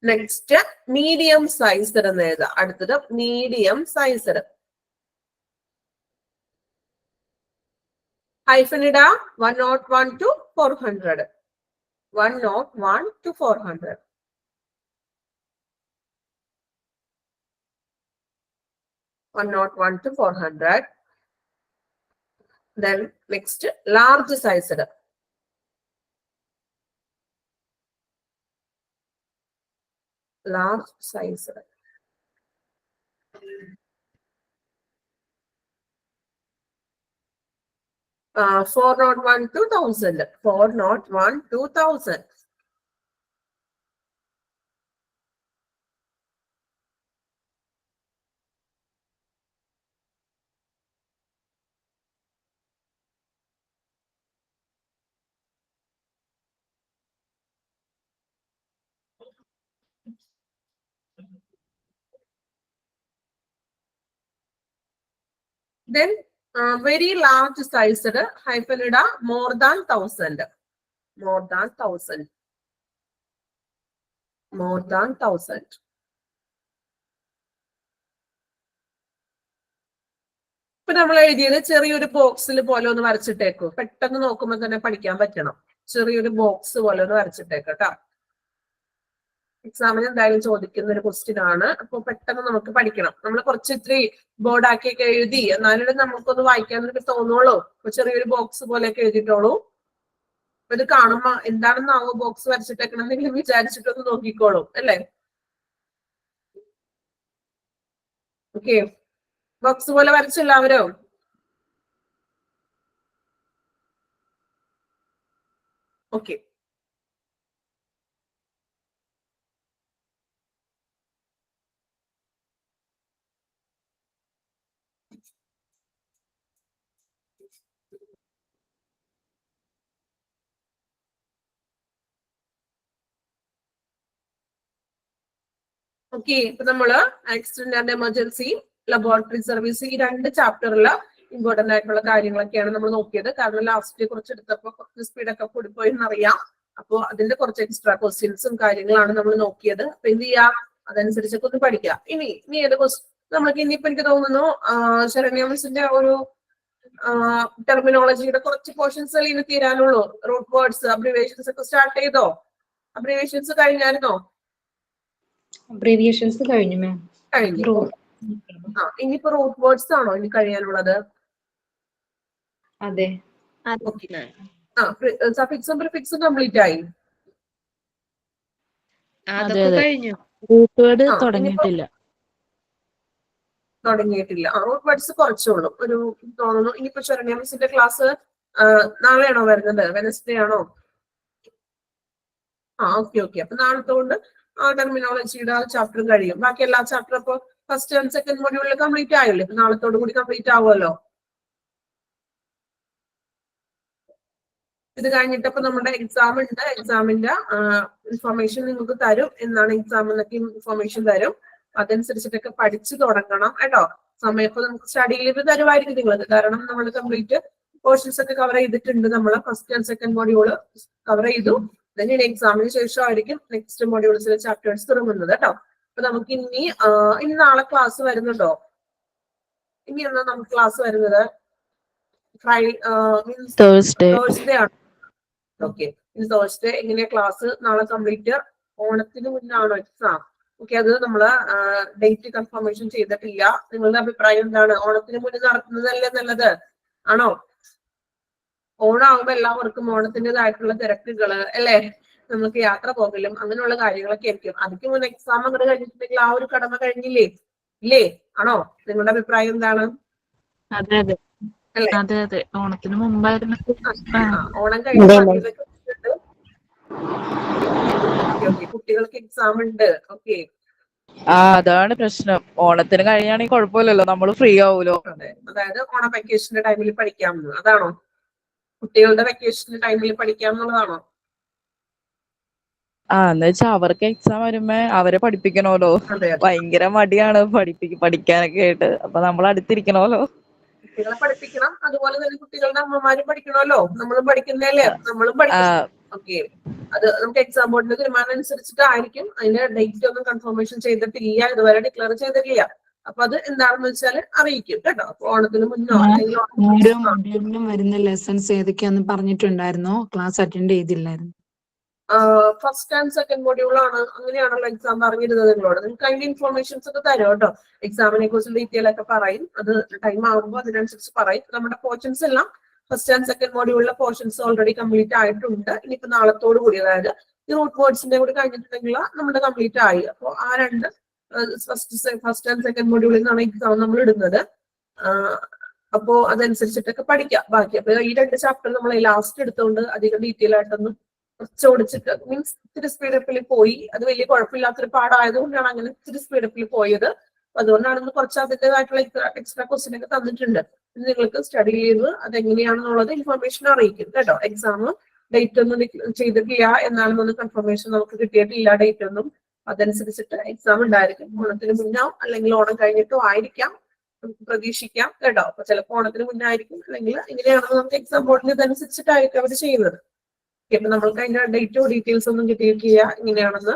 നെക്സ്റ്റ് മീഡിയം സൈസ്ഡ് എന്ന് എഴുതാം. അടുത്തത് മീഡിയം സൈസ്ഡ്. ഹൈഫൻ ഇടാ 101 to 400. 101 to 400. (101 to 400). Then next large size. Large size. 401 to 1000. 401 to 1000. Then very large sized hyphen ida more than 1000. More than 1000. More than 1000. ഇപ്പൊ നമ്മൾ എഴുതിയത് ചെറിയൊരു ബോക്സിൽ പോലെ ഒന്ന് വരച്ചിട്ടേക്കും. പെട്ടെന്ന് നോക്കുമ്പോൾ തന്നെ പഠിക്കാൻ പറ്റണം. ചെറിയൊരു ബോക്സ് പോലെ ഒന്ന് വരച്ചിട്ടേക്കും കേട്ടോ. എക്സാമിന് എന്തായാലും ചോദിക്കുന്ന ഒരു ക്വസ്റ്റ്യൻ ആണ്. അപ്പൊ പെട്ടെന്ന് നമുക്ക് പഠിക്കണം. നമ്മൾ കുറച്ച് ഇത്തിരി ബോർഡാക്കിയൊക്കെ എഴുതി എന്നാലും നമുക്കൊന്ന് വായിക്കാനൊക്കെ തോന്നുള്ളൂ. അപ്പൊ ചെറിയൊരു ബോക്സ് പോലെയൊക്കെ എഴുതിട്ടോളൂ. അപ്പൊ ഇത് കാണുമ്പോ എന്താണെന്നാവോ ബോക്സ് വരച്ചിട്ടേക്കണമെന്നെങ്കിലും വിചാരിച്ചിട്ടൊന്ന് നോക്കിക്കോളൂ അല്ലേ. ഓക്കെ, ബോക്സ് പോലെ വരച്ച എല്ലാവരും? Okay, okay. ഇപ്പൊ നമ്മള് accident and emergency, laboratory service, ഈ 2 ചാപ്റ്ററില് ഇമ്പോർട്ടന്റ് ആയിട്ടുള്ള കാര്യങ്ങളൊക്കെയാണ് നമ്മൾ നോക്കിയത്. കാരണം ലാസ്റ്റ് കുറച്ച് എടുത്തപ്പോ കുറച്ച് സ്പീഡൊക്കെ കൂടിപ്പോയെന്നറിയാം. അപ്പൊ അതിന്റെ കുറച്ച് എക്സ്ട്രാ ക്വസ്റ്റ്യൻസും കാര്യങ്ങളാണ് നമ്മൾ നോക്കിയത്. അപ്പൊ എന്ത് ചെയ്യാം, അതനുസരിച്ചൊക്കെ ഒന്ന് പഠിക്കാം. ഇനി ഏത് ക്വസ്റ്റ്യൻ നമ്മൾക്ക് ഇനിയിപ്പോ എനിക്ക് തോന്നുന്നു ശരണ്യ മിസ്സിന്റെ ഒരു ടെർമിനോളജിയുടെ കുറച്ച് പോർഷൻസ് ഇനി തീരാനുള്ളൂ. റൂട്ട് വേർഡ്സ്, അബ്രിവേഷൻസ് ഒക്കെ സ്റ്റാർട്ട് ചെയ്തോ? അബ്രിവേഷൻസ് കഴിഞ്ഞായിരുന്നോ? അബ്രീവിയേഷൻസ് കഴിഞ്ഞു മാം. കഴിഞ്ഞു. ഇനിയിപ്പോ റൂട്ട് വേർഡ്സ് ആണോ ഇനി കഴിയാനുള്ളത്? അതെ. സഫിക്സും പ്രിഫിക്സും കംപ്ലീറ്റ് ആയി. അതൊക്കെ കഴിഞ്ഞു. റൂട്ട് വേർഡ് തുടങ്ങിയിട്ടില്ല. റൂട്ട് വേർഡ്സ് കുറച്ചുള്ളൂ. ഒരു തോന്നുന്നു ഇനിയിപ്പോ ശരണ്യ മിസ്സിന്റെ ക്ലാസ് നാളെയാണോ വരുന്നത്? വെനസ്ഡേ ആണോ? ഓക്കെ. അപ്പൊ നാളത്തോണ്ട് ടെർമിനോളജിയുടെ ചാപ്റ്റർ കഴിയും. ബാക്കി എല്ലാ ചാപ്റ്ററും ഇപ്പൊ ഫസ്റ്റ് ആൻഡ് സെക്കൻഡ് മൊഡ്യൂളിൽ കംപ്ലീറ്റ് ആയില്ലേ? നാളത്തോടു കൂടി കംപ്ലീറ്റ് ആവുമല്ലോ. ഇത് കഴിഞ്ഞിട്ടപ്പോ നമ്മുടെ എക്സാം ഉണ്ട്. എക്സാമിന്റെ ഇൻഫർമേഷൻ നിങ്ങൾക്ക് തരും. എന്നാണ് എക്സാം എന്നൊക്കെ ഇൻഫർമേഷൻ തരും. അതനുസരിച്ചിട്ടൊക്കെ പഠിച്ചു തുടങ്ങണം കേട്ടോ. സമയത്ത് നമുക്ക് സ്റ്റഡി ലീവ് തരുമായിരിക്കും നിങ്ങൾക്ക്. കാരണം നമ്മൾ കംപ്ലീറ്റ് പോർഷൻസ് ഒക്കെ കവർ ചെയ്തിട്ടുണ്ട്. നമ്മൾ first and second module cover ചെയ്തു. ഇനി എക്സാമിന് ശേഷമായിരിക്കും നെക്സ്റ്റ് മൊഡ്യൂൾസിലെ ചാപ്റ്റേഴ്സ് തുടങ്ങുന്നത് കേട്ടോ. അപ്പൊ നമുക്ക് ഇനി നാളെ ക്ലാസ് വരുന്നുണ്ടോ? ഇനി എന്നാ നമുക്ക് ക്ലാസ് വരുന്നത്? തേഴ്സ്ഡേ ആണ്. ഓക്കെ, ഇനി തേഴ്സ്ഡേ എങ്ങനെയാ ക്ലാസ്? നാളെ കംപ്ലീറ്റ്. ഓണത്തിന് മുന്നാണോ എക്സാം? ഓക്കെ, അത് നമ്മള് ഡേറ്റ് കൺഫർമേഷൻ ചെയ്തിട്ടില്ല. നിങ്ങളുടെ അഭിപ്രായം എന്താണ്? ഓണത്തിന് മുന്നേ നടത്തുന്നതല്ലേ നല്ലത്? ആണോ? ഓണാവുമ്പോ എല്ലാവർക്കും ഓണത്തിൻ്റെതായിട്ടുള്ള തിരക്കുകള് അല്ലേ? നമുക്ക് യാത്ര പോകലും അങ്ങനെയുള്ള കാര്യങ്ങളൊക്കെ ആയിരിക്കും. അതിക്ക് മുന്നേ എക്സാം അങ്ങോട്ട് കഴിഞ്ഞിട്ടുണ്ടെങ്കിൽ ആ ഒരു കടമ കഴിഞ്ഞില്ലേ? ഇല്ലേ? ആണോ? നിങ്ങളുടെ അഭിപ്രായം എന്താണ്? അതെ, ഓണത്തിന് മുമ്പായിരുന്നു. ഓണം കഴിഞ്ഞ കുട്ടികൾക്ക് എക്സാം ഉണ്ട്. ഓക്കെ, അതാണ് പ്രശ്നം. ഓണത്തിന് കഴിയാണെങ്കിൽ കുഴപ്പമില്ലല്ലോ, നമ്മള് ഫ്രീ ആവൂലോ. അതെ, അതായത് ഓണം വെക്കേഷന്റെ ടൈമിൽ പഠിക്കാമെന്ന്, അതാണോ? കുട്ടികളുടെ വെക്കേഷന്റെ ടൈമിൽ പഠിക്കാമെന്നുള്ളതാണോ? എന്ന് വെച്ചാ അവർക്ക് എക്സാം വരുമ്പോ അവരെ പഠിപ്പിക്കണമല്ലോ. ഭയങ്കര മടിയാണ് പഠിക്കാനൊക്കെ ആയിട്ട്. അപ്പൊ നമ്മൾ അടുത്തിരിക്കണമല്ലോ. കുട്ടികളെ പഠിപ്പിക്കണം. അതുപോലെ തന്നെ കുട്ടികളുടെ അമ്മമാരും പഠിക്കണമല്ലോ. നമ്മളും പഠിക്കുന്നതല്ലേ, നമ്മളും പഠിക്കണം. ഓക്കെ, അത് നമുക്ക് എക്സാം ബോർഡിന്റെ തീരുമാനം അനുസരിച്ചിട്ടായിരിക്കും. അതിന്റെ ഡേറ്റ് ഒന്നും കൺഫർമേഷൻ ചെയ്തിട്ടില്ല, ഇതുവരെ ഡിക്ലെയർ ചെയ്തിട്ടില്ല. അപ്പൊ അത് എന്താണെന്ന് വെച്ചാൽ അറിയിക്കും കേട്ടോ. അപ്പൊ ഓണത്തിന് മുന്നോ മാം, അല്ലെങ്കിൽ ഓരോ മൊഡ്യൂളിനും വരുന്ന ലെസൺസ് ഏതൊക്കെയാന്ന് പറഞ്ഞിട്ടുണ്ടായിരുന്നോ? ക്ലാസ് അറ്റൻഡ് ചെയ്തില്ലായിരുന്നു. ഫസ്റ്റ് ആൻഡ് സെക്കൻഡ് മൊഡ്യൂൾ ആണ്, അങ്ങനെയാണല്ലോ എക്സാം പറഞ്ഞിരുന്നത് നിങ്ങളോട്. നിങ്ങൾക്ക് അതിന്റെ ഇൻഫോർമേഷൻസ് ഒക്കെ തരും കേട്ടോ. എക്സാമിനെ കുറിച്ച് ഡീറ്റെയിൽ ഒക്കെ പറയും. അത് ടൈം ആകുമ്പോൾ അതിനനുസരിച്ച് പറയും. നമ്മുടെ പോർഷൻസ് എല്ലാം ഫസ്റ്റ് ആൻഡ് സെക്കൻഡ് മൊഡ്യൂളിലെ പോർഷൻസ് ഓൾറെഡി കംപ്ലീറ്റ് ആയിട്ടുണ്ട്. ഇനിയിപ്പോ നാളത്തോട് കൂടി, അതായത് ഈ റൂട്ട് വേർഡ്സിന്റെ കൂടി കഴിഞ്ഞിട്ടുണ്ടെങ്കിൽ നമ്മുടെ കംപ്ലീറ്റ് ആയി. അപ്പോൾ ആ രണ്ട് ഫസ്റ്റ് ആൻഡ് സെക്കൻഡ് മൊഡ്യൂളിൽ നിന്നാണ് എക്സാം നമ്മൾ ഇടുന്നത്. അപ്പോ അതനുസരിച്ചിട്ടൊക്കെ പഠിക്കാം ബാക്കി. അപ്പൊ ഈ രണ്ട് ചാപ്റ്റർ നമ്മൾ ലാസ്റ്റ് എടുത്തുകൊണ്ട് അധികം ഡീറ്റെയിൽ ആയിട്ടൊന്നും ഓടിച്ചിട്ട് മീൻസ് ഇത്തിരി സ്പീഡപ്പിൽ പോയി. അത് വലിയ കുഴപ്പമില്ലാത്തൊരു പാടായതുകൊണ്ടാണ് അങ്ങനെ ഇത്തിരി സ്പീഡപ്പിൽ പോയത്. അതുകൊണ്ടാണ് കുറച്ച് അതിൻ്റെതായിട്ടുള്ള എക്സ്ട്രാ ക്വസ്റ്റ്യൻ ഒക്കെ തന്നിട്ടുണ്ട്. നിങ്ങൾക്ക് സ്റ്റഡി ലീവ് അതെങ്ങനെയാണെന്നുള്ളത് ഇൻഫർമേഷൻ അറിയിക്കും കേട്ടോ. എക്സാം ഡേറ്റ് ഒന്നും ചെയ്തിട്ടില്ല എന്നാണെന്നൊന്ന് കൺഫർമേഷൻ നമുക്ക് കിട്ടിയിട്ടില്ല ഡേറ്റ് ഒന്നും. അതനുസരിച്ചിട്ട് എക്സാം ഉണ്ടായിരിക്കും. ഓണത്തിന് മുന്നോ അല്ലെങ്കിൽ ഓണം കഴിഞ്ഞിട്ടോ ആയിരിക്കാം, നമുക്ക് പ്രതീക്ഷിക്കാം കേട്ടോ. അപ്പൊ ചിലപ്പോൾ ഓണത്തിന് മുന്നായിരിക്കും, അല്ലെങ്കിൽ എങ്ങനെയാണെന്ന് നമുക്ക് എക്സാം ബോർഡിന് ഇതനുസരിച്ചിട്ടായിരിക്കും അവർ ചെയ്യുന്നത്. ഇപ്പൊ നമ്മൾക്ക് അതിന്റെ ഡേറ്റോ ഡീറ്റെയിൽസ് ഒന്നും കിട്ടിയിട്ടില്ല ഇങ്ങനെയാണെന്ന്.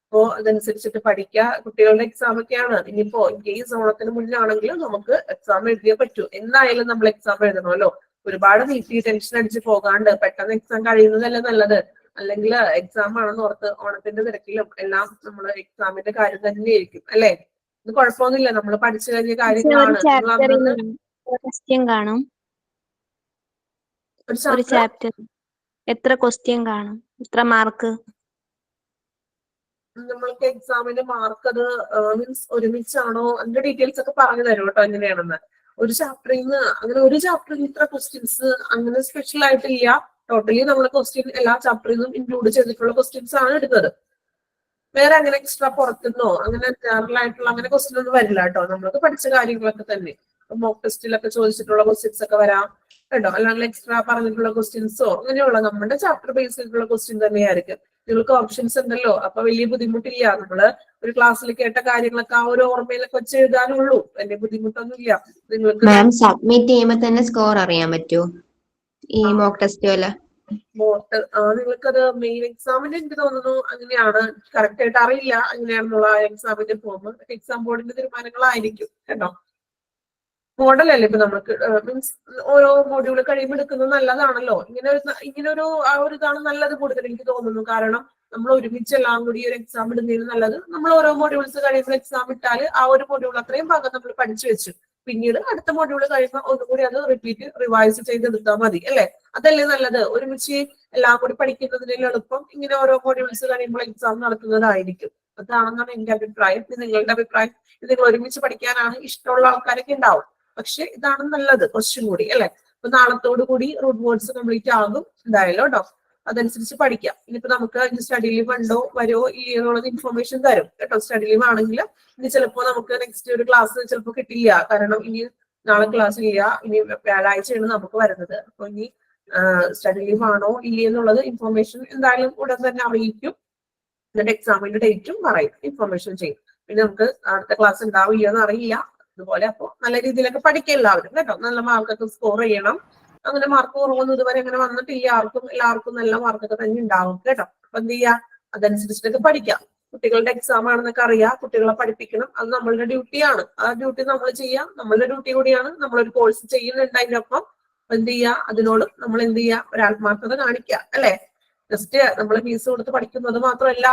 അപ്പോ അതനുസരിച്ചിട്ട് പഠിക്കുക. കുട്ടികളുടെ എക്സാം ഒക്കെയാണ്. ഇനിയിപ്പോ ഇൻ കേസ് ഓണത്തിന് മുന്നാണെങ്കിലും നമുക്ക് എക്സാം എഴുതിയേ പറ്റൂ. എന്തായാലും നമ്മൾ എക്സാം എഴുതണമല്ലോ. ഒരുപാട് നീട്ടി ടെൻഷൻ അടിച്ച് പോകാണ്ട് പെട്ടെന്ന് എക്സാം കഴിയുന്നതല്ലേ നല്ലത്. അല്ലെങ്കിൽ എക്സാം ആണെന്ന് ഓർത്ത് ഓണത്തിന്റെ തിരക്കിലും എല്ലാം നമ്മൾ എക്സാമിന്റെ കാര്യം തന്നെയായിരിക്കും അല്ലേ. ഇത് കുഴപ്പമൊന്നുമില്ല, നമ്മൾ പഠിച്ചു കഴിഞ്ഞ കാര്യങ്ങളാണ്. ക്വസ്റ്റ്യൻ കാണും. ഒരു ചാപ്റ്റർ എത്ര ക്വസ്റ്റ്യൻ കാണും? എത്ര മാർക്ക്? നമ്മൾക്ക് എക്സാമിന്റെ മാർക്ക് അത് മീൻസ് ഒരുമിച്ചാണോ അതിന്റെ ഡീറ്റെയിൽസ് ഒക്കെ പറഞ്ഞു തരും കേട്ടോ എങ്ങനെയാണെന്ന്. ഒരു ചാപ്റ്ററിൽ നിന്ന് അങ്ങനെ ഒരു ചാപ്റ്ററിൽ ഇത്ര ക്വസ്റ്റ്യൻസ് അങ്ങനെ സ്പെഷ്യൽ ആയിട്ടില്ല. ടോട്ടലി നമ്മൾ ക്വസ്റ്റ്യൻ എല്ലാ ചാപ്റ്ററിൽ നിന്നും ഇൻക്ലൂഡ് ചെയ്തിട്ടുള്ള ക്വസ്റ്റ്യൻസ് ആണ് എടുത്തത്. വേറെ അങ്ങനെ എക്സ്ട്രാ പുറത്തുനിന്നോ അങ്ങനെ ജനറൽ ആയിട്ടുള്ള അങ്ങനെ ക്വസ്റ്റ്യൻ ഒന്നും വരില്ല കേട്ടോ. നമ്മൾക്ക് പഠിച്ച കാര്യങ്ങളൊക്കെ തന്നെ. മോക്ക് ടെസ്റ്റിലൊക്കെ ചോദിച്ചിട്ടുള്ള ക്വസ്റ്റ്യൻസ് ഒക്കെ വരാം കേട്ടോ. അല്ലാണ്ട് എക്സ്ട്രാ പറഞ്ഞിട്ടുള്ള ക്വസ്റ്റ്യൻസോ അങ്ങനെയുള്ള നമ്മുടെ ചാപ്റ്റർ ബേസ് ചെയ്തിട്ടുള്ള ക്വസ്റ്റ്യൻ തന്നെയായിരിക്കും. നിങ്ങൾക്ക് ഓപ്ഷൻസ് ഉണ്ടല്ലോ, അപ്പൊ വലിയ ബുദ്ധിമുട്ടില്ല. നമ്മള് ഒരു ക്ലാസ്സിൽ കേട്ട കാര്യങ്ങളൊക്കെ ആ ഒരു ഓർമ്മയിലൊക്കെ വെച്ച് എഴുതാനുള്ളൂ. വലിയ ബുദ്ധിമുട്ടൊന്നുമില്ല. നിങ്ങൾക്ക് സബ്മിറ്റ് ചെയ്യുമ്പോൾ തന്നെ സ്കോർ അറിയാൻ പറ്റുമോ ഈ മോക്ക് ടെസ്റ്റ് പോലെ? നിങ്ങൾക്കത് മെയിൻ എക്സാമിന് എനിക്ക് തോന്നുന്നു അങ്ങനെയാണ്. കറക്റ്റ് ആയിട്ട് അറിയില്ല അങ്ങനെയാണെന്നുള്ള എക്സാമിന്റെ ഫോം. എക്സാം ബോർഡിന്റെ തീരുമാനങ്ങളായിരിക്കും കേട്ടോ. മോഡലല്ലേ ഇപ്പൊ നമുക്ക് മീൻസ് ഓരോ മോഡ്യൂൾ കഴിയുമ്പോൾ എടുക്കുന്നത് നല്ലതാണല്ലോ. ഇങ്ങനൊരു ആ ഒരു ഇതാണ് നല്ലത് കൂടുതൽ എനിക്ക് തോന്നുന്നു. കാരണം നമ്മൾ ഒരുമിച്ച് എല്ലാം കൂടി ഒരു എക്സാം ഇടുന്നതിന് നല്ലത് നമ്മൾ ഓരോ മോഡ്യൂൾസ് കഴിയുമ്പോൾ എക്സാം ഇട്ടാൽ ആ ഒരു മോഡ്യൂൾ അത്രയും ഭാഗം നമ്മൾ പഠിച്ചു വെച്ചു പിന്നീട് അടുത്ത മോഡ്യൂൾ കഴിയുമ്പോൾ ഒന്നുകൂടി അത് റിവൈസ് ചെയ്തെടുത്താൽ മതി അല്ലെ. അതല്ലേ നല്ലത്. ഒരുമിച്ച് എല്ലാം കൂടി പഠിക്കുന്നതിന് എളുപ്പം ഇങ്ങനെ ഓരോ മോഡ്യൂൾസ് കഴിയുമ്പോൾ എക്സാം നടത്തുന്നതായിരിക്കും. അതാണെന്നാണ് എന്റെ അഭിപ്രായം. നിങ്ങളുടെ അഭിപ്രായം? നിങ്ങൾ ഒരുമിച്ച് പഠിക്കാനാണ് ഇഷ്ടമുള്ള ആൾക്കാരൊക്കെ ഉണ്ടാവും. പക്ഷെ ഇതാണ് നല്ലത് കുറച്ചും കൂടി അല്ലെ. അപ്പൊ നാളത്തോടു കൂടി റൂട്ട് വേർഡ്സ് കംപ്ലീറ്റ് ആകും എന്തായാലും കേട്ടോ. അതനുസരിച്ച് പഠിക്കാം. ഇനിയിപ്പോ നമുക്ക് സ്റ്റഡി ലീവ് ഉണ്ടോ വരുമോ ഇല്ലയോ എന്നുള്ളത് ഇൻഫർമേഷൻ തരും കേട്ടോ. സ്റ്റഡി ലീവ് ആണെങ്കിൽ ഇനി ചിലപ്പോ നമുക്ക് നെക്സ്റ്റ് ഒരു ക്ലാസ് ചിലപ്പോൾ കിട്ടില്ല. കാരണം ഇനി നാളെ ക്ലാസ് ഇല്ല, ഇനി വ്യാഴാഴ്ചയാണ് നമുക്ക് വരുന്നത്. അപ്പൊ ഇനി സ്റ്റഡി ലീവ് ആണോ ഇല്ലേ എന്നുള്ളത് ഇൻഫർമേഷൻ എന്തായാലും ഉടൻ തന്നെ അറിയിക്കും. എന്നിട്ട് എക്സാമിന്റെ ഡേറ്റും പറയും, ഇൻഫർമേഷൻ ചെയ്യും. പിന്നെ നമുക്ക് അടുത്ത ക്ലാസ് ഉണ്ടാവില്ല എന്ന് അറിയില്ല. അതുപോലെ അപ്പൊ നല്ല രീതിയിലൊക്കെ പഠിക്കുക എല്ലാവരും കേട്ടോ. നല്ല മാർക്കൊക്കെ സ്കോർ ചെയ്യണം. അങ്ങനെ മാർക്ക് കുറവൊന്നും ഇതുവരെ അങ്ങനെ വന്നിട്ടില്ല ആർക്കും. എല്ലാവർക്കും നല്ല മാർക്കൊക്കെ തന്നെ ഉണ്ടാവും കേട്ടോ. അപ്പൊ എന്ത് ചെയ്യാ, അതനുസരിച്ചിട്ടൊക്കെ പഠിക്കാം. കുട്ടികളുടെ എക്സാം ആണെന്നൊക്കെ അറിയാം. കുട്ടികളെ പഠിപ്പിക്കണം, അത് നമ്മളുടെ ഡ്യൂട്ടിയാണ്. ആ ഡ്യൂട്ടി നമ്മൾ ചെയ്യാം. നമ്മളുടെ ഡ്യൂട്ടി കൂടിയാണ്. നമ്മളൊരു കോഴ്സ് ചെയ്യുന്നുണ്ട് അതിനൊപ്പം. എന്ത് ചെയ്യാ, അതിനോടും നമ്മൾ എന്ത് ചെയ്യാ, ഒരു ആത്മാർത്ഥത കാണിക്കുക അല്ലെ. ജസ്റ്റ് നമ്മൾ ഫീസ് കൊടുത്ത് പഠിക്കുന്നത് മാത്രമല്ല,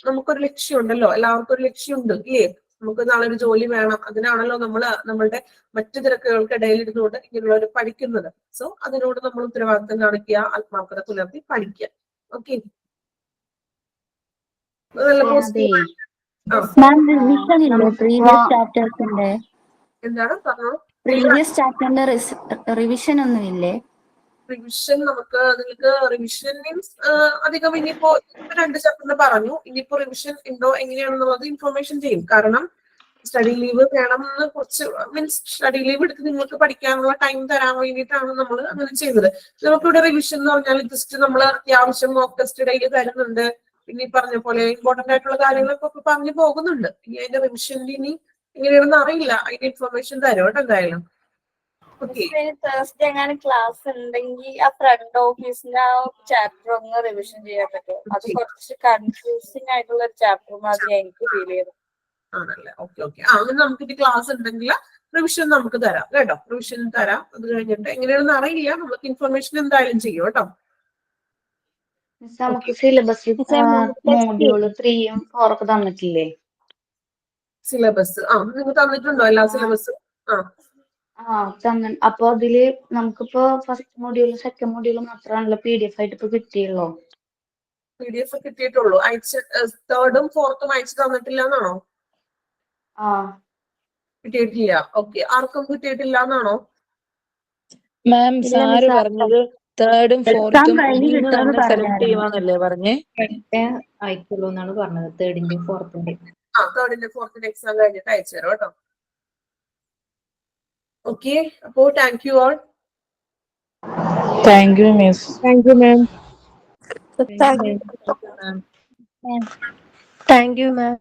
നമുക്കൊരു ലക്ഷ്യം ഉണ്ടല്ലോ. എല്ലാവർക്കും ഒരു ലക്ഷ്യമുണ്ട് ഇല്ലേ. നമുക്ക് നാളെ ഒരു ജോലി വേണം. അതിനാണല്ലോ നമ്മളുടെ മറ്റു തിരക്കുകൾക്കിടയിൽ ഇരുന്നുകൊണ്ട് ഇങ്ങനെയുള്ളവർ പഠിക്കുന്നത്. സോ അതിനോട് നമ്മൾ ഉത്തരവാദിത്തം കാണിക്കുക, ആത്മാർത്ഥത പുലർത്തി പഠിക്കുക. ഓക്കെ, നല്ല എന്താണ് പറഞ്ഞോ. പ്രീവിയസ് ചാപ്റ്ററിന്റെ റിവിഷൻ ഒന്നുമില്ലേ? റിവിഷൻ നിങ്ങൾക്ക് റിവിഷൻ മീൻസ് അധികം ഇനിയിപ്പോ 2 ചാപ്റ്ററിന് പറഞ്ഞു. ഇനിയിപ്പോ റിവിഷൻ ഉണ്ടോ എങ്ങനെയാണെന്നുള്ളത് ഇൻഫർമേഷൻ ചെയ്യും. കാരണം സ്റ്റഡി ലീവ് വേണമെന്ന് കുറച്ച് മീൻസ് സ്റ്റഡി ലീവ് എടുത്ത് നിങ്ങൾക്ക് പഠിക്കാനുള്ള ടൈം തരാൻ വേണ്ടിയിട്ടാണ് നമ്മൾ അങ്ങനെ ചെയ്യുന്നത്. നമുക്കിവിടെ റിവിഷൻ എന്ന് പറഞ്ഞാൽ ജസ്റ്റ് നമ്മൾ അത്യാവശ്യം മോക്ക് ടെസ്റ്റ് ഡെയിലി തരുന്നുണ്ട്. പിന്നെ ഈ പറഞ്ഞ പോലെ ഇമ്പോർട്ടന്റ് ആയിട്ടുള്ള കാര്യങ്ങളൊക്കെ ഇപ്പൊ പറഞ്ഞു പോകുന്നുണ്ട്. ഇനി അതിന്റെ റിവിഷനിൽ ഇനി എങ്ങനെയാണെന്ന് അറിയില്ല. അതിന്റെ ഇൻഫർമേഷൻ തരും കേട്ടോ എന്തായാലും. തേഴ്സ്ഡേ എങ്ങനെ ക്ലാസ് ഉണ്ടെങ്കിൽ ആ ഫ്രണ്ട് ഓഫീസിന്റെ ആ ചാപ്റ്റർ ഒന്ന് റിവിഷൻ ചെയ്യാൻ പറ്റുമോ? അത് കുറച്ച് കൺഫ്യൂസിംഗ് ആയിട്ടുള്ള ഒരു ചാപ്റ്റർ മാതിരി എനിക്ക് ഫീൽ ചെയ്തു. ആണല്ലേ, ഓക്കെ ഓക്കെ. അങ്ങനെ നമുക്ക് ഈ ക്ലാസ് ഉണ്ടെങ്കിൽ റിവിഷൻ നമുക്ക് തരാം കേട്ടോ, റിവിഷൻ തരാം. അത് കഴിഞ്ഞിട്ട് എങ്ങനെയാണെന്ന് അറിയില്ല, നമുക്ക് ഇൻഫർമേഷൻ എന്തായാലും ചെയ്യും കേട്ടോ. നമുക്ക് സിലബസ് മോഡ്യൂള് 3ഉം 4 ഒക്കെ തന്നിട്ടില്ലേ? സിലബസ് നിങ്ങൾ തന്നിട്ടുണ്ടോ എല്ലാ സിലബസും? അപ്പൊ അതില് നമുക്കിപ്പോ ഫസ്റ്റ് മോഡ്യൂളും സെക്കൻഡ് മോഡ്യൂളും മാത്രമാണല്ലോ PDF ആയിട്ട് ഇപ്പൊ കിട്ടിയുള്ളൂ. PDF കിട്ടിയിട്ടുള്ളൂ, തേർഡും ഫോർത്തും അയച്ചു തന്നിട്ടില്ല എന്നാണോ? കിട്ടിയിട്ടില്ല, ഓക്കെ. ആർക്കും കിട്ടിയിട്ടില്ല എന്നാണോ? മാം സാറ് പറഞ്ഞത് തേർഡും ഫോർത്തും ഇതിന്ന് തന്നെ സെലക്ട് ചെയ്യുവാന്നല്ലേ പറഞ്ഞേ? അയക്കുള്ളൂ എന്നാണ് പറഞ്ഞത്, തേർഡിന്റെയും ഫോർത്തിന്റെയും. തേർഡിന്റെ ഫോർത്തിന്റെ എക്സാം കഴിഞ്ഞിട്ട് അയച്ചു തരാം കേട്ടോ. ഓക്കെ, അപ്പോ thank you all. Thank you miss. Thank you ma'am. Thank you, ma'am. Thank you ma'am.